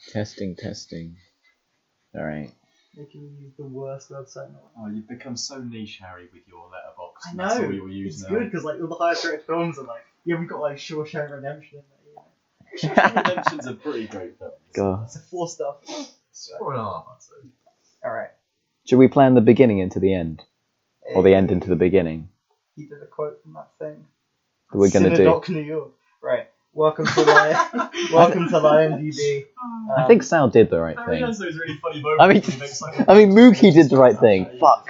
Testing. Alright. Making you use the worst website. Oh, you've become so niche, Harry, with your letterbox. I That's know. all you'll use It's now. good because like all the highest rated films are like you haven't got like Shawshank Redemption in there. Shawshank Redemption's a pretty great film. God. It's a 4-star. It's 4.5, I'd say. All right. Should we plan the beginning into the end? Or the end into the beginning? He did a quote from that thing. That we're going to do. Synedoche, New York. Right. Welcome to LieMDB. I think Sal did the right Harry thing. has those really funny moments. I mean, Mookie did the right thing. Fuck.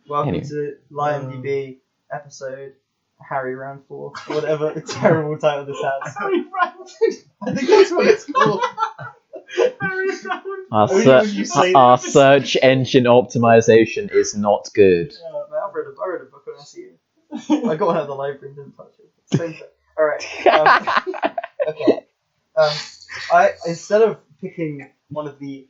Welcome Anyway. to LieMDB episode Harry Round 4. Whatever the terrible title this has. Harry Round. I think that's what it's called. Harry Round. Our search engine optimization is not good. I read a book on SEO. I got one out of the library and didn't touch it. Same thing. Alright. Okay. I instead of picking one of the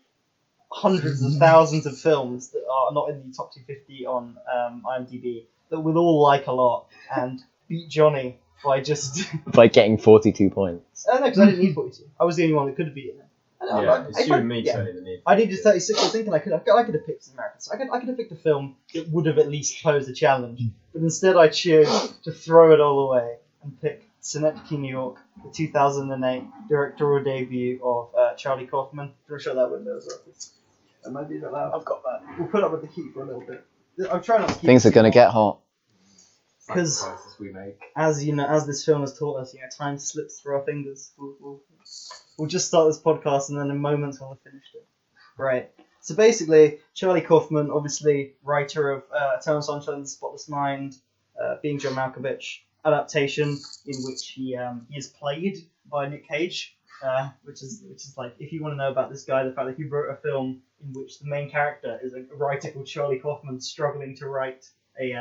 hundreds of thousands of films that are not in the top 250 on IMDb that we'll all like a lot and beat Johnny by just By getting 42 points. I don't know because I didn't need 42. I was the only one that could have beaten it. Yeah, it's you and me turning the need. I needed 36. I was thinking I could have picked some Americans. I could have picked a film that would have at least posed a challenge, but instead I chose to throw it all away and pick Synedoche, New York, the 2008 directorial debut of Charlie Kaufman. Do you want to show that window as well? That might be a bit loud. I've got that. We'll put up with the heat for a little bit. I'm trying not to keep Things are going to get hot. because Sacrifices we make. as you know, as this film has taught us, time slips through our fingers. We'll just start this podcast and then in moments we'll have finished it. Right. So basically, Charlie Kaufman, obviously writer of Eternal Sunshine of the Spotless Mind, Being John Malkovich, adaptation in which he is played by Nick Cage, which is like, if you want to know about this guy, the fact that he wrote a film in which the main character is a writer called Charlie Kaufman struggling to write a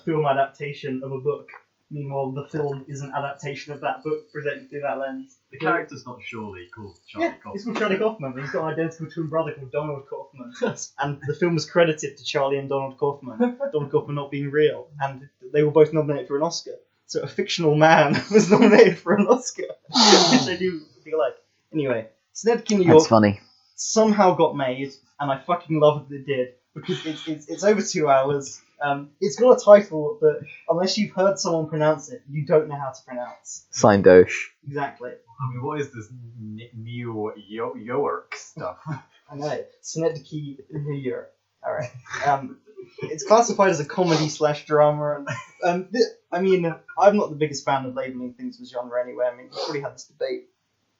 film adaptation of a book. Meanwhile, the film is an adaptation of that book presented through that lens. The character's not surely called Charlie Kaufman. It's called Charlie Kaufman. He's got an identical twin brother called Donald Kaufman. And the film was credited to Charlie and Donald Kaufman. Donald Kaufman not being real. And they were both nominated for an Oscar. So a fictional man was nominated for an Oscar. Which I do feel like. Anyway, Synedoche, New York That's funny. somehow got made. And I fucking love that it did. Because it's over 2 hours. It's got a title that, unless you've heard someone pronounce it, you don't know how to pronounce. Synedoche. Exactly. I mean, what is this New York stuff? I know. Synedoche, New York. Alright. It's classified as a comedy/drama. And I mean, I'm not the biggest fan of labelling things as genre anyway. I mean, we've already had this debate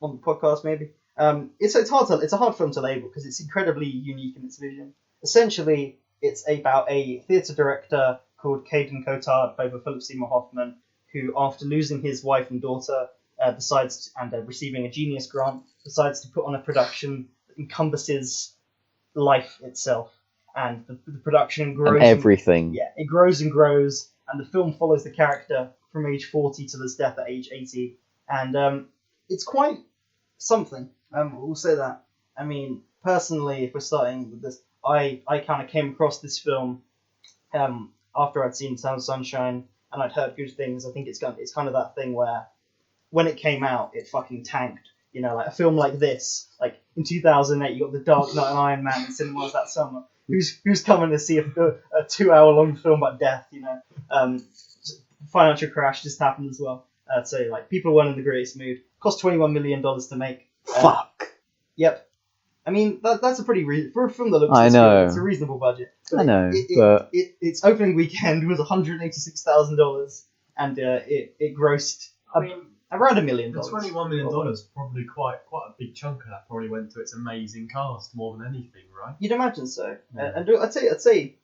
on the podcast, maybe. It's a hard film to label because it's incredibly unique in its vision. Essentially, it's about a theatre director called Caden Cotard, played by Philip Seymour Hoffman, who, after losing his wife and daughter, receiving a Genius grant, decides to put on a production that encompasses life itself. And the production grows. And everything. It grows and grows, and the film follows the character from age 40 to his death at age 80. And it's quite something. We'll say that. I mean, personally, if we're starting with this, I kind of came across this film after I'd seen Eternal Sunshine, and I'd heard good things. I think it's kind of that thing where when it came out, it fucking tanked. You know, like a film like this, like in 2008, you got The Dark Knight and Iron Man in cinemas that summer. Who's coming to see a 2-hour-long film about death? You know, financial crash just happened as well. So like people weren't in the greatest mood. Cost $21 million to make. Fuck. Yep. I mean, that's a pretty for a film that looks. I know. It's a reasonable budget. But I know, but its opening weekend was $186,000, and it grossed. I mean, around $1 million. The $21 million, probably quite a big chunk of that probably went to its amazing cast more than anything, right? You'd imagine so. Yeah. And I'd say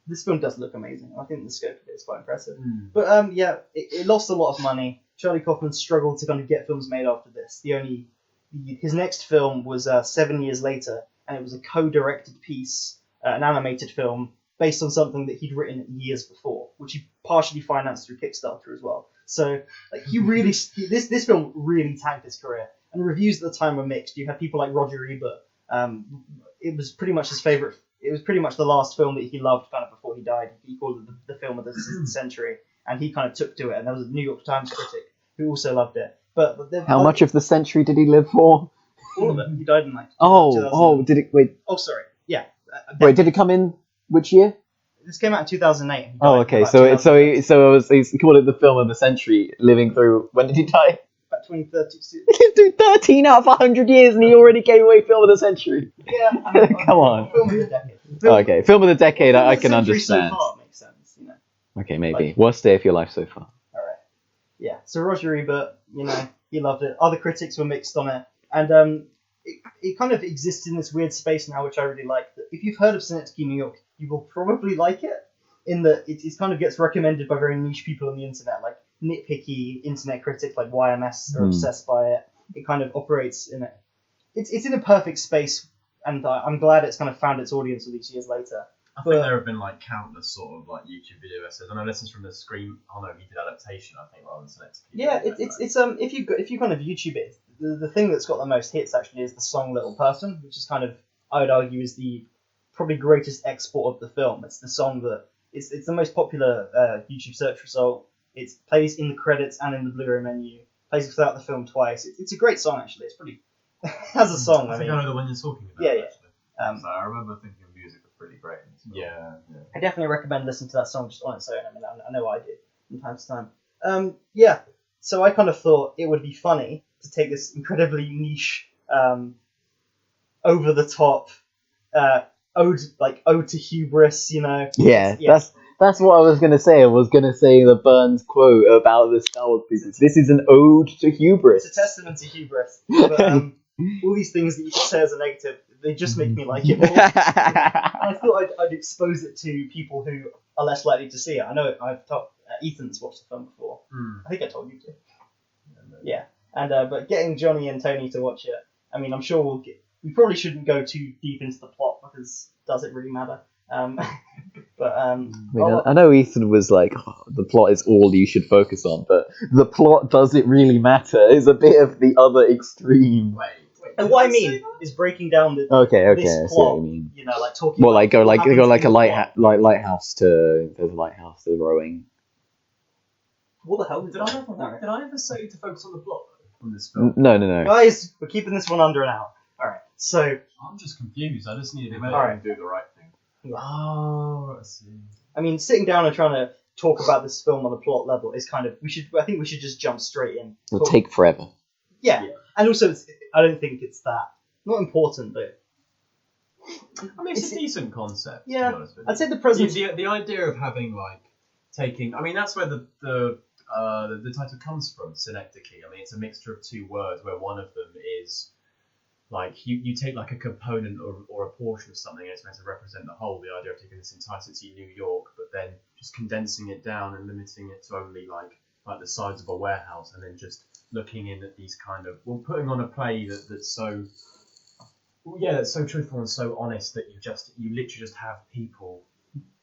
this film does look amazing. I think the scope of it is quite impressive. But it lost a lot of money. Charlie Kaufman struggled to kind of get films made after this. His next film was 7 years later, and it was a co-directed piece, an animated film based on something that he'd written years before, which he partially financed through Kickstarter as well. So, like, this film really tanked his career, and reviews at the time were mixed. You had people like Roger Ebert. It was pretty much his favorite. It was pretty much the last film that he loved, kind of before he died. He called it the film of the century, and he kind of took to it. And there was a New York Times critic who also loved it. But how much of the century did he live for? All of it. He died in like. Oh, 2000. did it? Wait, Oh, sorry. Yeah. wait, did it come in which year? This came out in 2008. He Oh, died in okay. about So 2013. he called it the film of the century, living through. When did he die? About 2030. He lived through 13 out of 100 years, and he already gave away film of the century. Yeah. Come on. Film of the decade. Okay, film of the decade. Film of I the can century understand. So far makes sense, you know. Okay, maybe. Like- Worst day of your life so far. All right. Yeah. So Roger Ebert, you know, he loved it. Other critics were mixed on it, and it kind of exists in this weird space now, which I really like. If you've heard of Synedoche New York, you will probably like it. In that it kind of gets recommended by very niche people on the internet, like nitpicky internet critics like YMS are obsessed by it. It kind of operates in it. It's in a perfect space, and I'm glad it's kind of found its audience all these years later. I think there have been like countless sort of like YouTube video essays. I know this is from the Scream. Oh no, he did adaptation. I think rather than Synedoche. Yeah, it's if you kind of YouTube it, the thing that's got the most hits actually is the song "Little Person," which is kind of, I would argue, is the probably greatest export of the film. It's the song that it's the most popular YouTube search result. It plays in the credits and in the Blu-ray menu. Plays throughout the film twice. It's a great song actually. It's pretty as a song. I think I know the one you're talking about. Yeah, yeah. Actually. So I remember thinking the music was pretty great. In this film. Yeah. I definitely recommend listening to that song just on its own. I mean, I know I did from time to time. Yeah. So I kind of thought it would be funny to take this incredibly niche, over the top, ode to hubris. You know. Yeah, that's what I was gonna say. I was gonna say the Burns quote about the Star Wars pieces. This is an ode to hubris. It's a testament to hubris. But all these things that you could say as a negative, they just make me like it more. And I thought I'd expose it to people who are less likely to see it. I know I've told Ethan's watched the film before. I think I told you to. Yeah, and but getting Johnny and Tony to watch it, I mean, I'm sure we probably shouldn't go too deep into the plot because does it really matter? But I know Ethan was like, oh, the plot is all you should focus on, but the plot, does it really matter, is a bit of the other extreme. Wait. and what I mean is breaking down the Okay, this I see plot. what you mean. You know, like talking. Well, about like go what like happens go like in a the plot. lighthouse to there's a lighthouse to rowing. What the hell was Did that? I ever say to focus on the plot from this film? No. Guys, we're keeping this one under an hour. All right, so I'm just confused. I just need They to made know. him do the right thing. Oh, I see. I mean, sitting down and trying to talk about this film on a plot level is kind of I think we should just jump straight in. It'll take forever. Yeah, and also I don't think it's that not important, but I mean, it's a decent concept. Yeah, to be honest with you. I'd say the present. The idea of having like taking. I mean, that's where the title comes from. Synecdoche. I mean, it's a mixture of two words where one of them is like you take like a component or a portion of something and it's meant to represent the whole. The idea of taking this entire city of New York, but then just condensing it down and limiting it to only like the size of a warehouse, and then just looking in at these kind of putting on a play that's so. Yeah, that's so truthful and so honest that you literally just have people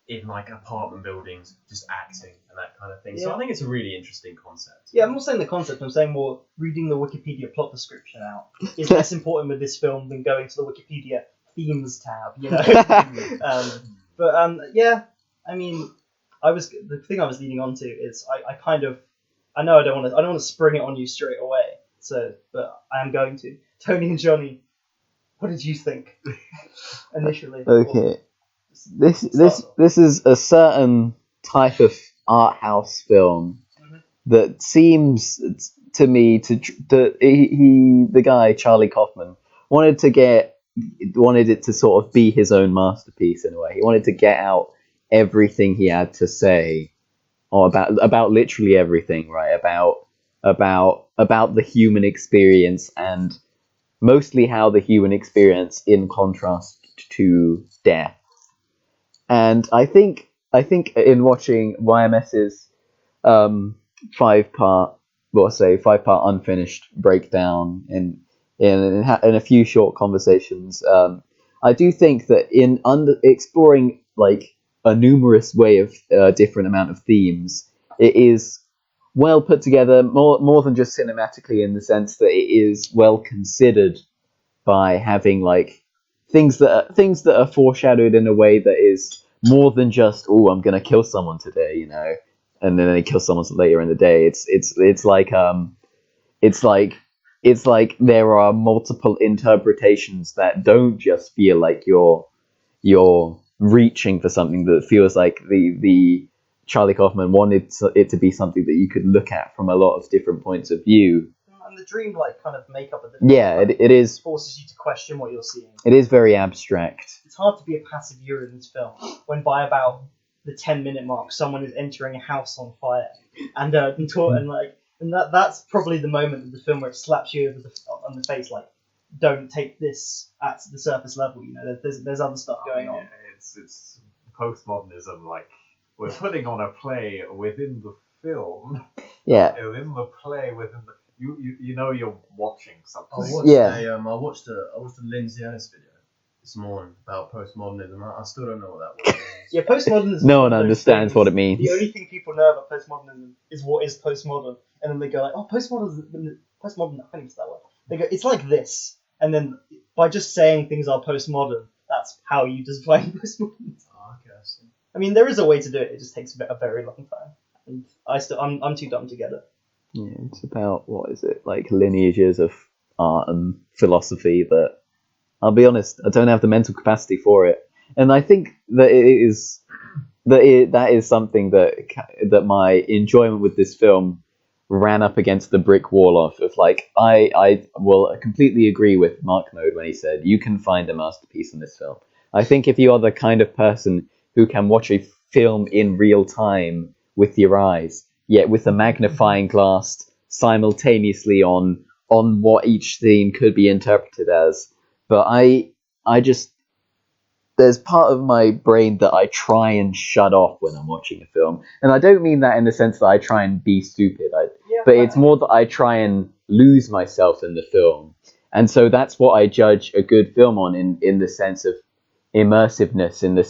in like apartment buildings just acting and that kind of thing. So Yeah. I think it's a really interesting concept. Yeah, I'm not saying the concept. I'm saying more reading the Wikipedia plot description out is less important with this film than going to the Wikipedia themes tab. You know. Yeah, I mean, the thing I was leading on to is I know I don't want to spring it on you straight away. So, but I am going to. Tony and Johnny, what did you think initially? Okay. This is a certain type of art house film that seems to me the guy Charlie Kaufman wanted it to sort of be his own masterpiece in a way. He wanted to get out everything he had to say, or about literally everything, right? About the human experience, and mostly how the human experience in contrast to death. And I think in watching YMS's 5-part unfinished breakdown in a few short conversations, I do think that in exploring like a numerous way of different amount of themes, it is well put together, more than just cinematically, in the sense that it is well considered by having like things that are foreshadowed in a way that is more than just, oh, I'm gonna kill someone today, you know, and then they kill someone later in the day. It's like it's like there are multiple interpretations that don't just feel like you're reaching for something, that feels like the Charlie Kaufman wanted it to be something that you could look at from a lot of different points of view. And the dreamlike kind of makeup of the Yeah, it is. forces you to question what you're seeing. It is very abstract. It's hard to be a passive viewer in this film when by about the 10-minute mark someone is entering a house on fire, and that's probably the moment of the film where it slaps you on the face, like, don't take this at the surface level. You know, there's other stuff going on. It's postmodernism. Like, we're putting on a play within the film. Yeah. Within the play, within the you know you're watching something. I watched a Lindsay Ellis video this morning about postmodernism. I still don't know what that word means. Yeah, postmodernism. No one understands what it means. The only thing people know about postmodernism is what is postmodern, and then they go like, "Oh, postmodern. I can't use that word." They go, "It's like this," and then by just saying things are postmodern, that's how you define postmodernism. Oh, okay, I see. I mean, there is a way to do it. It just takes a very long time, and I'm too dumb to get it. Yeah, it's about, what is it, like lineages of art and philosophy that, I'll be honest, I don't have the mental capacity for it. And I think that that is something that my enjoyment with this film ran up against the brick wall of like, I will completely agree with Mark Mode when he said you can find a masterpiece in this film. I think if you are the kind of person who can watch a film in real time with your eyes, yet with a magnifying glass simultaneously on what each scene could be interpreted as. But I just, there's part of my brain that I try and shut off when I'm watching a film. And I don't mean that in the sense that I try and be stupid, but it's more that I try and lose myself in the film. And so that's what I judge a good film on, in the sense of immersiveness, in the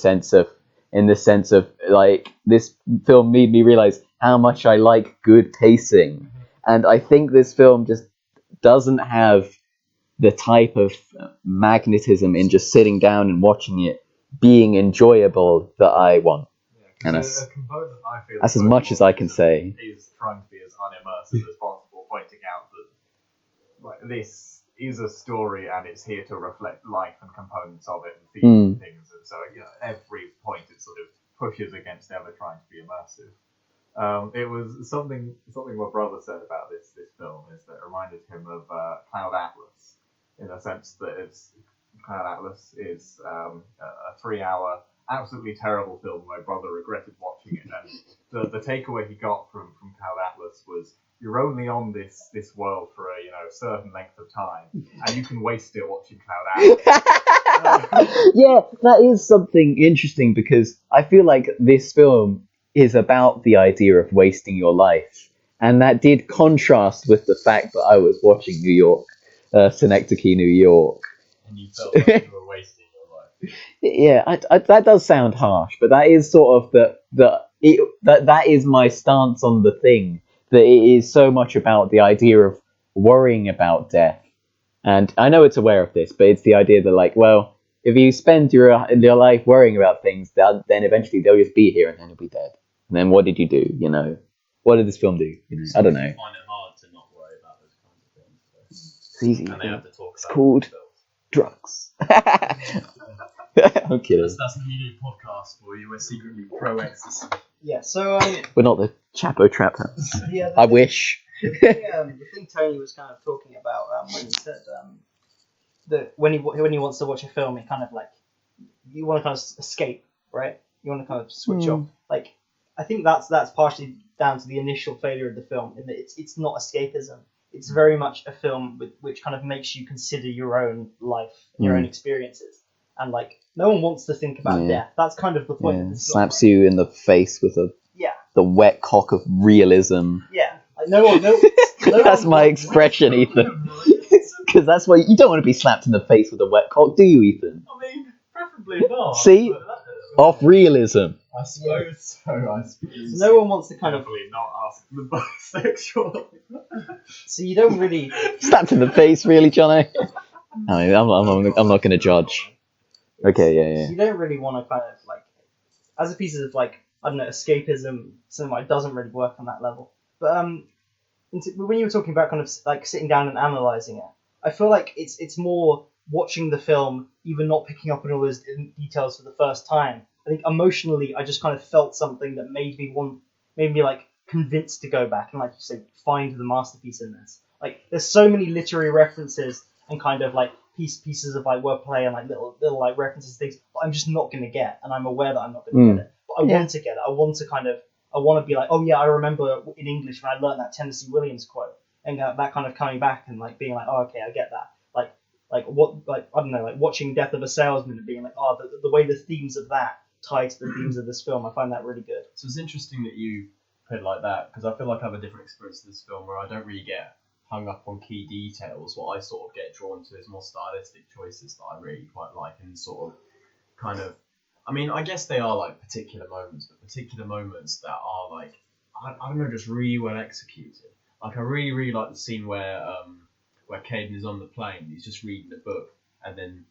sense of like, this film made me realize how much I like good pacing. And I think this film just doesn't have the type of magnetism in just sitting down and watching it being enjoyable that I want. Yeah, And a component I feel that's as much as I can say. Is trying to be as unimmersive as possible, pointing out that, like, this is a story and it's here to reflect life and components of it and themes and things, and so every point it sort of pushes against ever trying to be immersive. It was something my brother said about this film is that it reminded him of Cloud Atlas, in the sense that Cloud Atlas is a 3-hour absolutely terrible film. My brother regretted watching it, and the takeaway he got from Cloud Atlas was, you're only on this world for a certain length of time, and you can waste it watching Cloud Atlas. Yeah, that is something interesting, because I feel like this film is about the idea of wasting your life, and that did contrast with the fact that I was watching New York, Synecdoche, New York. And you felt like you were wasting your life. Yeah, that does sound harsh, but that is sort of that is my stance on the thing. That it is so much about the idea of worrying about death, and I know it's aware of this, but it's the idea that, like, well, if you spend your life worrying about things, then eventually they'll just be here and then you'll be dead. And then what did you do? What did this film do? I don't know. I find it hard to not worry about those kinds of things. So. It's easy. And they have to talk It's about called themselves. drugs. I'm kidding. That's the new podcast for you. We're secretly pro ecstasy. Yeah. So We're not the Chapo Trap House. yeah. I wish. The thing Tony was kind of talking about when he said that when he wants to watch a film, he kind of like, you want to kind of escape, right? You want to kind of switch off. Like, I think that's partially down to the initial failure of the film, in that it's not escapism. It's very much a film which kind of makes you consider your own life, your own experiences, and like, no one wants to think about death. That's kind of the point of this film. Slaps you in the face with the wet cock of realism. Yeah. Like, no one That's my expression, Ethan. Because that's why you don't want to be slapped in the face with a wet cock, do you, Ethan? I mean, preferably not. See? Off realism. I suppose so. So no one wants to kind of not ask the bisexual. So you don't really Slapped in the face, really, Johnny? I mean, I'm not going to judge. Okay, yeah. You don't really want to kind of like, as a piece of like, I don't know, escapism, cinema, it doesn't really work on that level. But when you were talking about kind of like sitting down and analyzing it, I feel like it's more watching the film, even not picking up on all those details for the first time. I think emotionally, I just kind of felt something that made me like convinced to go back and, like you said, find the masterpiece in this. Like, there's so many literary references and kind of like pieces of like wordplay and like little like references, things that I'm just not gonna get, and I'm aware that I'm not gonna get it. But I want to get it. I want to be like, oh yeah, I remember in English when I learned that Tennessee Williams quote, and that kind of coming back and like being like, oh okay, I get that. I don't know, like watching Death of a Salesman and being like, oh, the way the themes of that tie to the themes of this film, I find that really good. So it's interesting that you put it like that, because I feel like I have a different experience of this film where I don't really get hung up on key details. What I sort of get drawn to is more stylistic choices that I really quite like, and sort of kind of, I mean, I guess they are like particular moments, but particular moments that are like, I don't know, just really well executed. Like, I really, really like the scene where Caden is on the plane, he's just reading the book, and then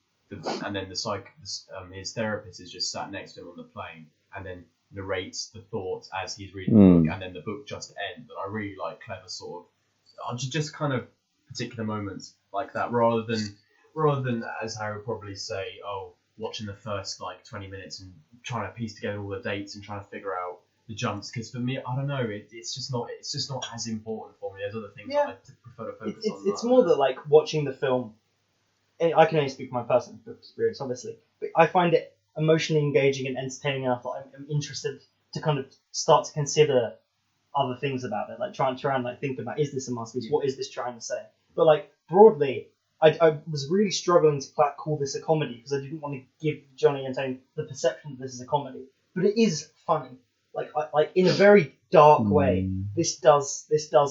his therapist is just sat next to him on the plane, and then narrates the thoughts as he's reading the book, and then the book just ends. And I really like clever sort of, just kind of particular moments like that, rather than as Harry would probably say, oh, watching the first like 20 minutes and trying to piece together all the dates and trying to figure out the jumps. Because for me, I don't know, it's just not as important for me. There's other things that I prefer to focus on. It's more that like watching the film. I can only speak from my personal experience, obviously, but I find it emotionally engaging and entertaining enough that I'm interested to kind of start to consider other things about it, like try and like think about, is this a masterpiece? What is this trying to say? But like broadly, I was really struggling to call this a comedy because I didn't want to give Johnny and Tony the perception that this is a comedy. But it is funny, like in a very dark way. This does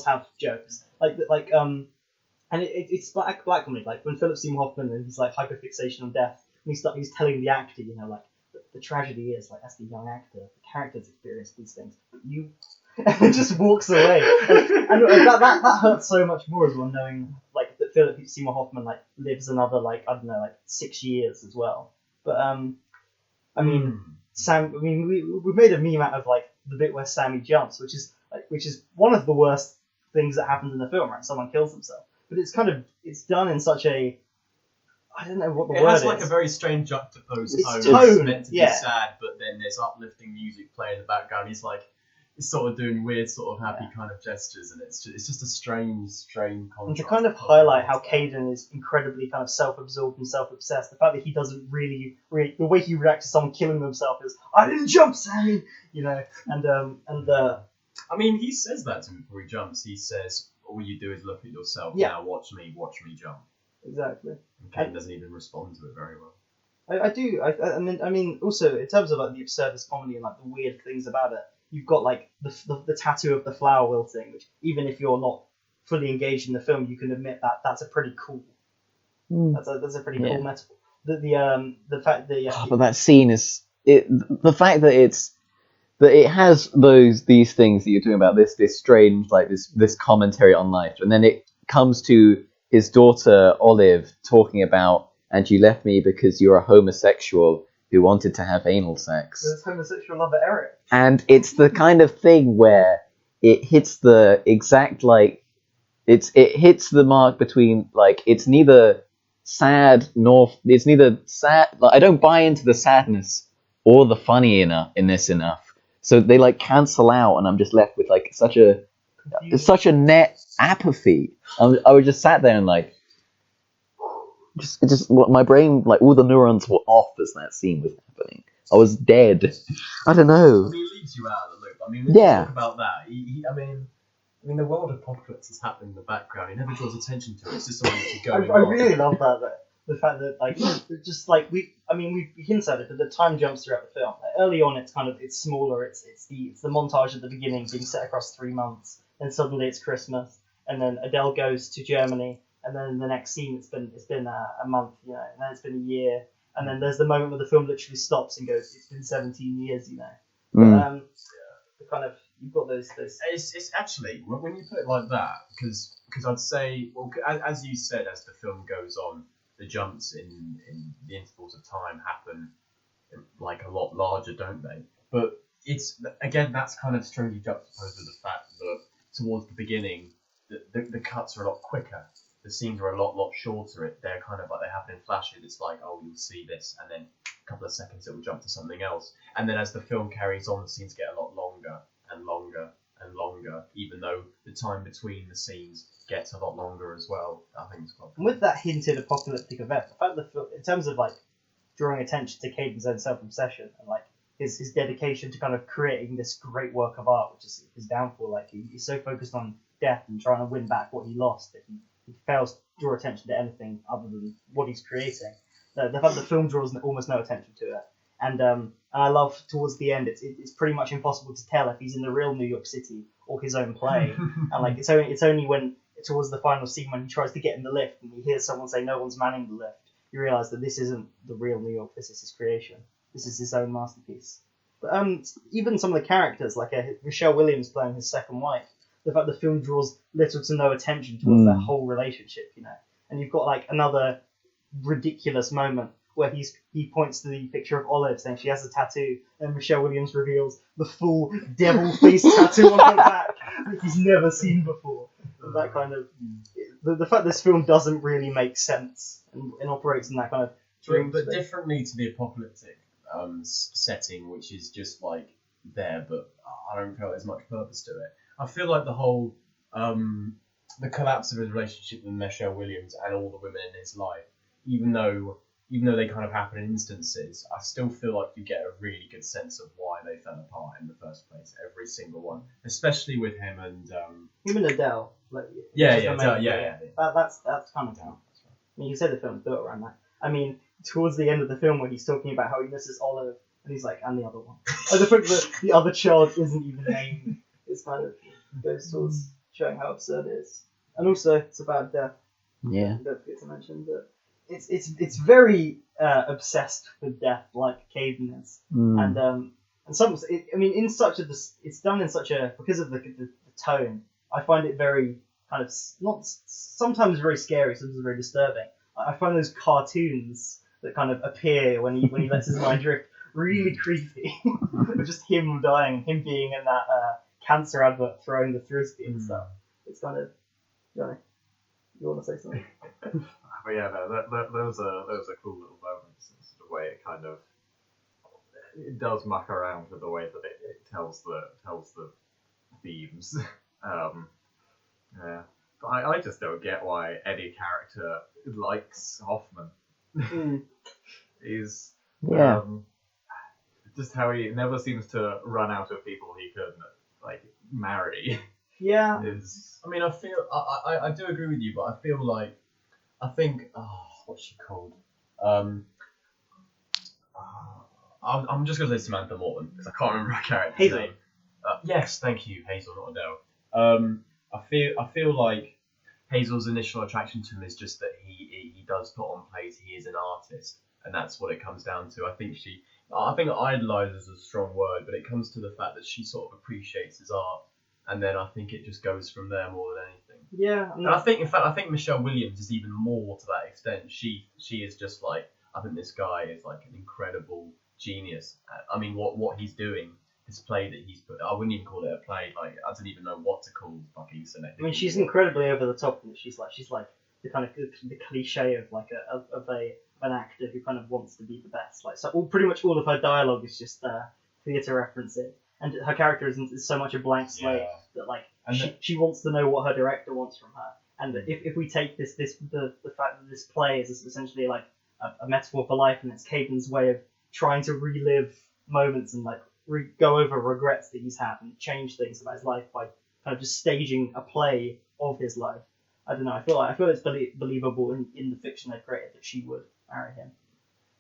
have jokes, and it's black comedy, like when Philip Seymour Hoffman and his like hyperfixation on death, and he's telling the actor, you know, like the tragedy is like as the young actor, the characters experience these things, but you, and it just walks away, and that hurts so much more as well, knowing like that Philip Seymour Hoffman like lives another like, I don't know, like 6 years as well. But I mean, we made a meme out of like the bit where Sammy jumps, which is one of the worst things that happens in the film, right? Someone kills himself. But it's done in such a, I don't know what the word is. It has like a very strange juxtaposed tone. Tone. It's meant to be sad, but then there's uplifting music playing in the background. He's sort of doing weird sort of happy kind of gestures, and it's just a strange contrast. And to kind of highlight how Caden is incredibly kind of self-absorbed and self-obsessed, the fact that he doesn't really the way he reacts to someone killing themselves is, I didn't jump, Sammy, you know, I mean, he says that to him before he jumps. He says, all you do is look at yourself. Yeah. Now watch me jump. Exactly. And Kane doesn't even respond to it very well. I do. I mean, also in terms of like the absurdist comedy and like the weird things about it, you've got like the tattoo of the flower wilting, which even if you're not fully engaged in the film, you can admit that that's a pretty cool. That's a pretty cool metaphor. The fact that but that scene is the fact that it has these things that you're talking about, this strange, like this commentary on life, and then it comes to his daughter Olive talking about, and you left me because you're a homosexual who wanted to have anal sex. There's homosexual lover Eric. And it's the kind of thing where it hits the exact like it hits the mark between like it's neither sad. Like, I don't buy into the sadness or the funny in this enough. So they like cancel out, and I'm just left with like such a net apathy. I was just sat there and like, just my brain, like all the neurons were off as that scene was happening. I was dead. I don't know. I mean, it leaves you out of the loop. I mean, let's talk about that. I mean, the world apocalypse is happening in the background. He never draws attention to it. It's just something that's going on. I really love that though. The fact that like just like we hinted at it, but the time jumps throughout the film. Like, early on, it's smaller. It's the montage at the beginning being set across 3 months, and suddenly it's Christmas, and then Adele goes to Germany, and then in the next scene it's been a month, you know, and then it's been a year, and then there's the moment where the film literally stops and goes, it's been 17 years, you know. But, the kind of you've got those. It's actually when you put it like that, because I'd say, well, as you said, as the film goes on, the jumps in the intervals of time happen like a lot larger, don't they? But it's again, that's kind of strangely juxtaposed with the fact that towards the beginning, the cuts are a lot quicker. The scenes are a lot shorter. They're kind of like they happen in flashes. It's like, oh, you'll see this, and then a couple of seconds it will jump to something else. And then as the film carries on, the scenes get a lot longer and longer and longer, even though the time between the scenes gets a lot longer as well. I think it's quite. And with that hinted apocalyptic event, the fact that in terms of like drawing attention to Caden's own self-obsession and like his dedication to kind of creating this great work of art, which is his downfall. Like he's so focused on death and trying to win back what he lost that he fails to draw attention to anything other than what he's creating. The fact the film draws almost no attention to it, and I love towards the end it's pretty much impossible to tell if he's in the real New York City or his own play. And like it's only when towards the final scene when he tries to get in the lift and he hears someone say no one's manning the lift, you realise that this isn't the real New York. This is his creation. This is his own masterpiece. But even some of the characters, like Michelle Williams playing his second wife, the fact the film draws little to no attention towards their whole relationship, you know. And you've got like another ridiculous moment where he points to the picture of Olive saying she has a tattoo, and Michelle Williams reveals the full devil face tattoo on her back that he's never seen before. And that kind of the fact this film doesn't really make sense and operates in that kind of dream but space. differently to the apocalyptic setting, which is just like there, but I don't feel there's much purpose to it. I feel like the whole the collapse of his relationship with Michelle Williams and all the women in his life, even though they kind of happen in instances, I still feel like you get a really good sense of why they fell apart in the first place. Every single one, especially with him and Adele. Like, yeah. That's kind of down. I mean, you said the film's built around that. I mean, towards the end of the film where he's talking about how he misses Olive, and he's like, and the other one. And the fact that the other child isn't even named, it's kind of goes towards showing how absurd it is. And also, it's about death. Yeah. Don't forget to mention that it's very obsessed with death, like Caden is, and in such a it's done in such a because of the tone. I find it very kind of not sometimes very scary, sometimes very disturbing. I find those cartoons that kind of appear when he lets his mind drift really creepy. Just him dying, him being in that cancer advert throwing the frisbee and stuff. It's kind of Johnny. You want to say something? But yeah, no, those are cool little moments. It's the way it does muck around with the way that it tells the themes. Yeah, but I just don't get why any character likes Hoffman. He's just how he never seems to run out of people he can like marry. Yeah. I mean, I do agree with you, but I feel like what's she called? I'm just gonna say Samantha Morton because I can't remember her character's name. Yes, thank you, Hazel, not Adele. I feel like Hazel's initial attraction to him is just that he does put on plays. He is an artist, and that's what it comes down to. I think idolise is a strong word, but it comes to the fact that she sort of appreciates his art, and then I think it just goes from there more than anything. Yeah, and I think Michelle Williams is even more to that extent. She is just like, I think this guy is like an incredible genius. I mean, what he's doing, this play that he's put, I wouldn't even call it a play. Like, I don't even know what to call fucking Synedoche. I mean, she's incredibly over the top, and she's like the kind of the cliche of like an actor who kind of wants to be the best. Like, so pretty much all of her dialogue is just theatre referencing, and her character is so much a blank slate that like she wants to know what her director wants from her. And if we take the fact that this play is essentially like a metaphor for life, and it's Caden's way of trying to relive moments and like go over regrets that he's had and change things about his life by kind of just staging a play of his life. I don't know. I feel it's believable in the fiction they've created that she would marry him.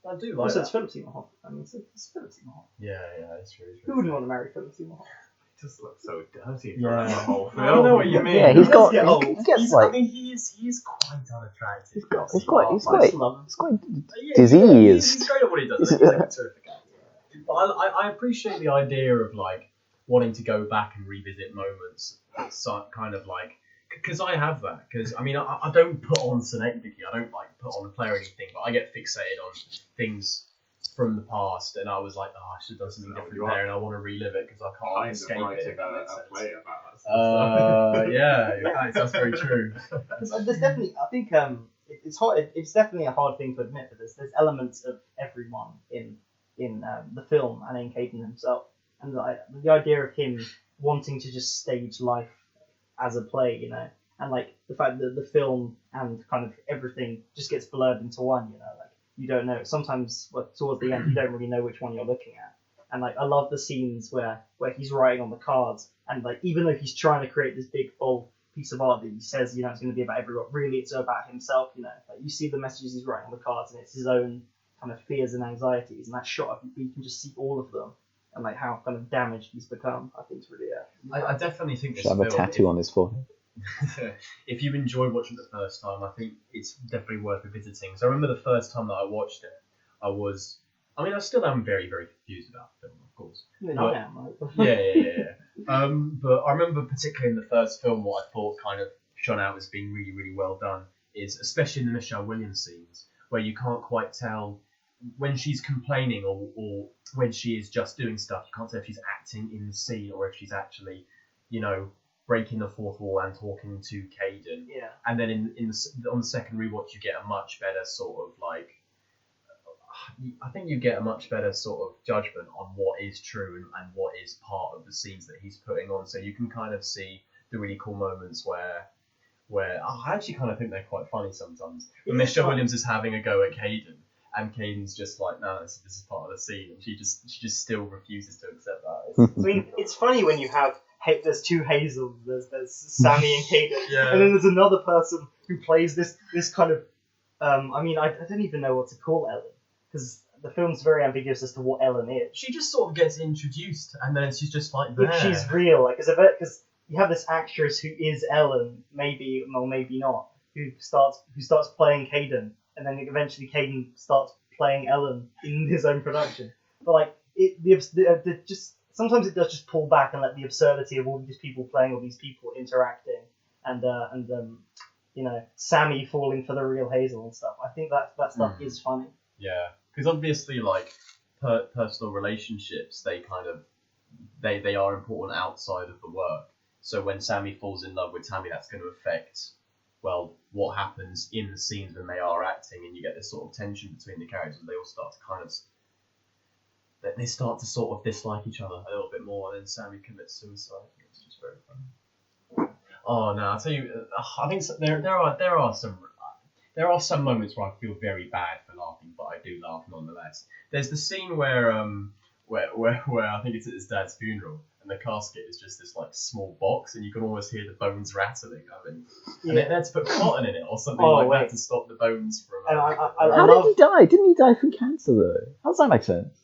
I do like also, that. it's Philip Seymour Hoffman. I mean, it's Philip Seymour Hoffman. Yeah, that's true. Who wouldn't want to marry Philip Seymour Hoffman? It just looks so dirty Yeah. throughout the whole film. I don't know what you mean. Yeah, He gets I mean, he is quite unattractive. He's quite Yeah, diseased. He's great at what he does. He's like a terrific actor. But I appreciate the idea of like wanting to go back and revisit moments. So kind of like, because I have that. Because I mean, I don't put on Synedoche. I don't like put on a play or anything. But I get fixated on things from the past, and I was like, oh, I should have done something So different you are there, and I want to relive it because I can't Kind escape of it. writing If that makes a sense. play about that sort of stuff. Yeah, in fact, that's very true. There's definitely, I think, it's hard. It's definitely a hard thing to admit, but there's elements of everyone in the film and in Caden himself, and the idea of him wanting to just stage life as a play, you know, and like the fact that the film and kind of everything just gets blurred into one, you know, like you don't know. Sometimes, well, towards the end, you don't really know which one you're looking at. And like I love the scenes where he's writing on the cards, and like even though he's trying to create this big bold piece of art that he says, you know, it's going to be about everyone, really it's about himself, you know. Like you see the messages he's writing on the cards, and it's his own kind of fears and anxieties, and that shot you can just see all of them, and like how kind of damaged he's become. I think it's really I definitely think this Should have a film, tattoo on his forehead. if you enjoyed watching it the first time, I think it's definitely worth revisiting. So I remember the first time that I watched it, I still am very, very confused about the film, of course. I am. But I remember particularly in the first film, what I thought kind of shone out as being really, really well done is, especially in the Michelle Williams scenes, where you can't quite tell when she's complaining or when she is just doing stuff. You can't tell if she's acting in the scene or if she's actually, you know, breaking the fourth wall and talking to Caden. Yeah. And then on the second rewatch, you get a much better sort of like, I think you get a much better sort of judgment on what is true and what is part of the scenes that he's putting on. So you can kind of see the really cool moments where I actually kind of think they're quite funny sometimes. When Michelle Williams is having a go at Caden, and Caden's just like, no, this is part of the scene, and she just still refuses to accept that. I mean, it's funny when you have there's two Hazels, there's Sammy and Caden, Yeah. and then there's another person who plays this kind of I don't even know what to call Ellen, because the film's very ambiguous as to what Ellen is. She just sort of gets introduced, and then she's just like there. If she's real, like, because you have this actress who is Ellen, maybe or maybe not, who starts playing Caden, and then eventually Caden starts playing Ellen in his own production. But like just sometimes it does just pull back and let the absurdity of all these people playing all these people interacting and you know, Sammy falling for the real Hazel and stuff. I think that stuff is funny. Yeah, because obviously, like, personal relationships, they kind of they are important outside of the work. So when Sammy falls in love with Tammy, that's going to affect, well, what happens in the scenes when they are acting, and you get this sort of tension between the characters. They all start to kind of they start to sort of dislike each other a little bit more, and then Sammy commits suicide. It's just very funny. Oh no, I'll tell you, I think there are some moments where I feel very bad for laughing, but I do laugh nonetheless. There's the scene where I think it's at his dad's funeral, and the casket is just this like small box, and you can almost hear the bones rattling. I mean, and they had to put cotton in it or something that to stop the bones from. And How did he die? Didn't he die from cancer though? How does that make sense?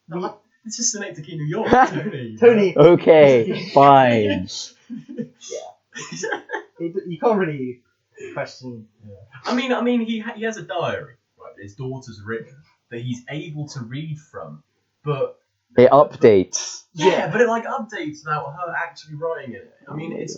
No, it's just Synecdoche, New York, Tony. Tony. Okay, fine. You can't really question. Yeah. I mean, he has a diary, right? That his daughter's written that he's able to read from, but It updates. yeah, but it like updates without her actually writing it. I mean, it's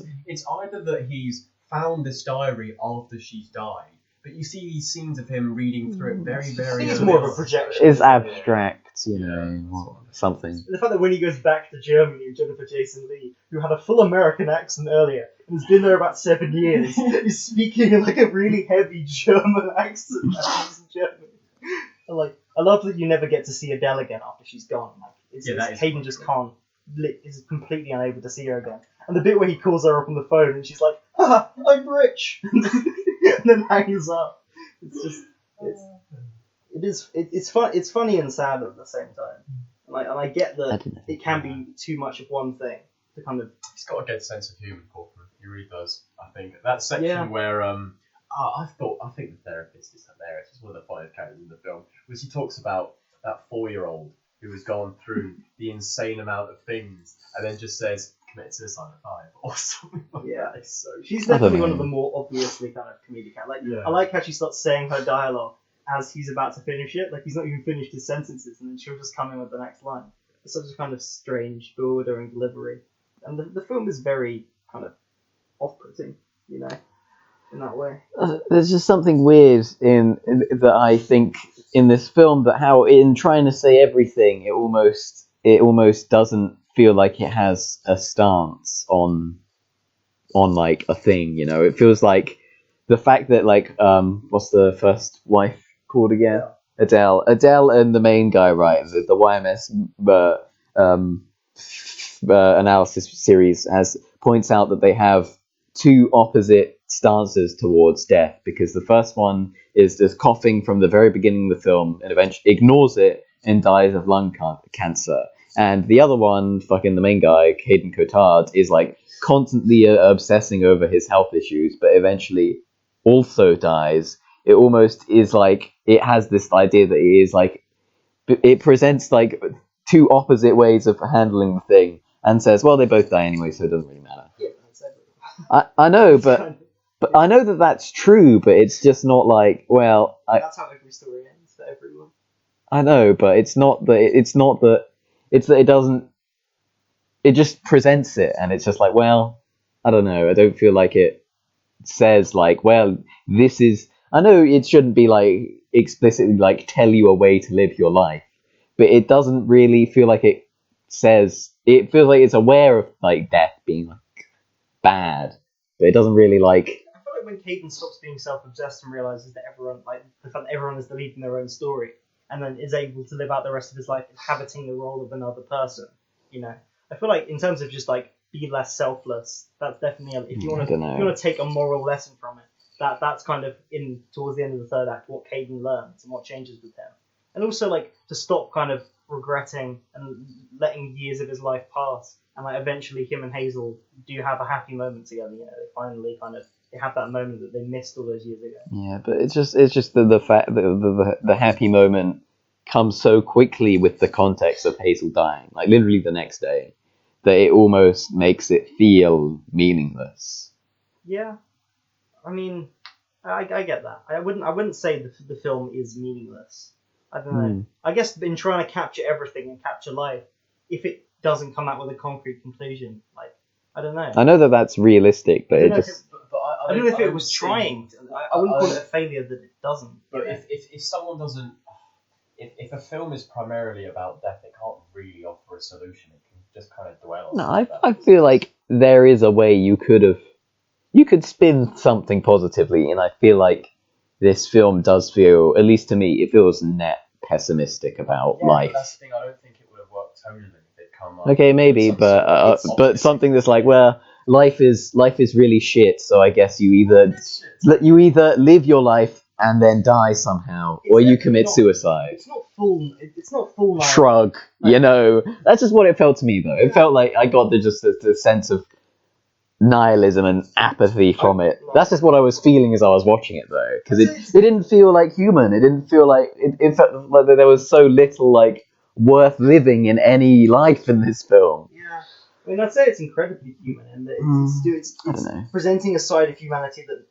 either that he's found this diary after she's died, but you see these scenes of him reading through it very, very. I think it's more of a projection. It's abstract, you know, something. The fact that when he goes back to Germany with Jennifer Jason Leigh, who had a full American accent earlier, and has been there about 7 years, is speaking in like a really heavy German accent now he's in Germany. And, like, I love that you never get to see Adele again after she's gone. Like, Hayden just can't, is completely unable to see her again. And the bit where he calls her up on the phone and she's like, "Haha, I'm rich," and then hangs up. It's just, it's fun. It's funny and sad at the same time. And I get that it can be too much of one thing to kind of. He's got a good sense of humour, Corcoran. He really does. I think that section where I think the therapist is hilarious. It's one of the funniest characters in the film, which he talks about that 4-year-old who has gone through the insane amount of things and then just says commit suicide at 5 or something like that. It's so she's definitely one of the more obviously kind of comedic. I like how she starts saying her dialogue as he's about to finish it. Like, he's not even finished his sentences, and then she'll just come in with the next line. It's such a kind of strange, bewildering delivery. And the film is very kind of off-putting, you know, in that way. There's just something weird in that I think in this film that how in trying to say everything, it almost doesn't feel like it has a stance on like a thing. You know, it feels like the fact that like what's the first wife called again? Adele and the main guy, right? The YMS um, analysis series has points out that they have two opposite stances towards death, because the first one is just coughing from the very beginning of the film and eventually ignores it and dies of lung cancer, and the other one, fucking the main guy, Caden Cotard, is like constantly obsessing over his health issues, but eventually also dies. It almost is like it has this idea that it is like it presents like two opposite ways of handling the thing, and says, well, they both die anyway, so it doesn't really matter. Yeah, that's everything. I know, but I know that that's true, but it's just not like, well, That's how every story ends for everyone. I know, but it's not that it's that it doesn't. It just presents it, and it's just like, well, I don't know. I don't feel like it says like, well, this is. I know it shouldn't be like explicitly like tell you a way to live your life, but it doesn't really feel like it says. It feels like it's aware of like death being like bad, but it doesn't really like. I feel like when Caden stops being self-obsessed and realizes that everyone, like the fact that everyone is the lead in their own story, and then is able to live out the rest of his life inhabiting the role of another person, you know, I feel like in terms of just like be less selfless, that's definitely if you want to take a moral lesson from it, that's kind of in towards the end of the third act what Caden learns and what changes with him, and also like to stop kind of regretting and letting years of his life pass, and like eventually him and Hazel do have a happy moment together. You know, they finally kind of they have that moment that they missed all those years ago. Yeah, but it's just the fact that the happy moment comes so quickly with the context of Hazel dying, like literally the next day, that it almost makes it feel meaningless. Yeah, I mean, I get that. I wouldn't say the film is meaningless. I don't know. I guess in trying to capture everything and capture life, if it doesn't come out with a concrete conclusion, like I don't know. I know that that's realistic, but I it don't know just. I don't know if it was trying. I wouldn't call it a failure that it doesn't. But if someone doesn't, if a film is primarily about death, it can't really offer a solution. It can just kind of dwell on No, it. I feel like there is a way you could spin something positively, and I feel like this film does feel, at least to me, it feels net pessimistic about life. But that's the thing. I don't think it would have worked tonally if it come up. Okay, maybe, but something that's like, well, life is really shit. So I guess you either live your life and then die somehow, or you commit suicide. It's not full. It's not full. Shrug. You know, that's just what it felt to me, though. It felt like I got the sense of nihilism and apathy from it. That's just what I was feeling as I was watching it, though, because it didn't feel like human. It didn't feel like it felt like there was so little like worth living in any life in this film. Yeah, I mean, I'd say it's incredibly human, and it's presenting a side of humanity that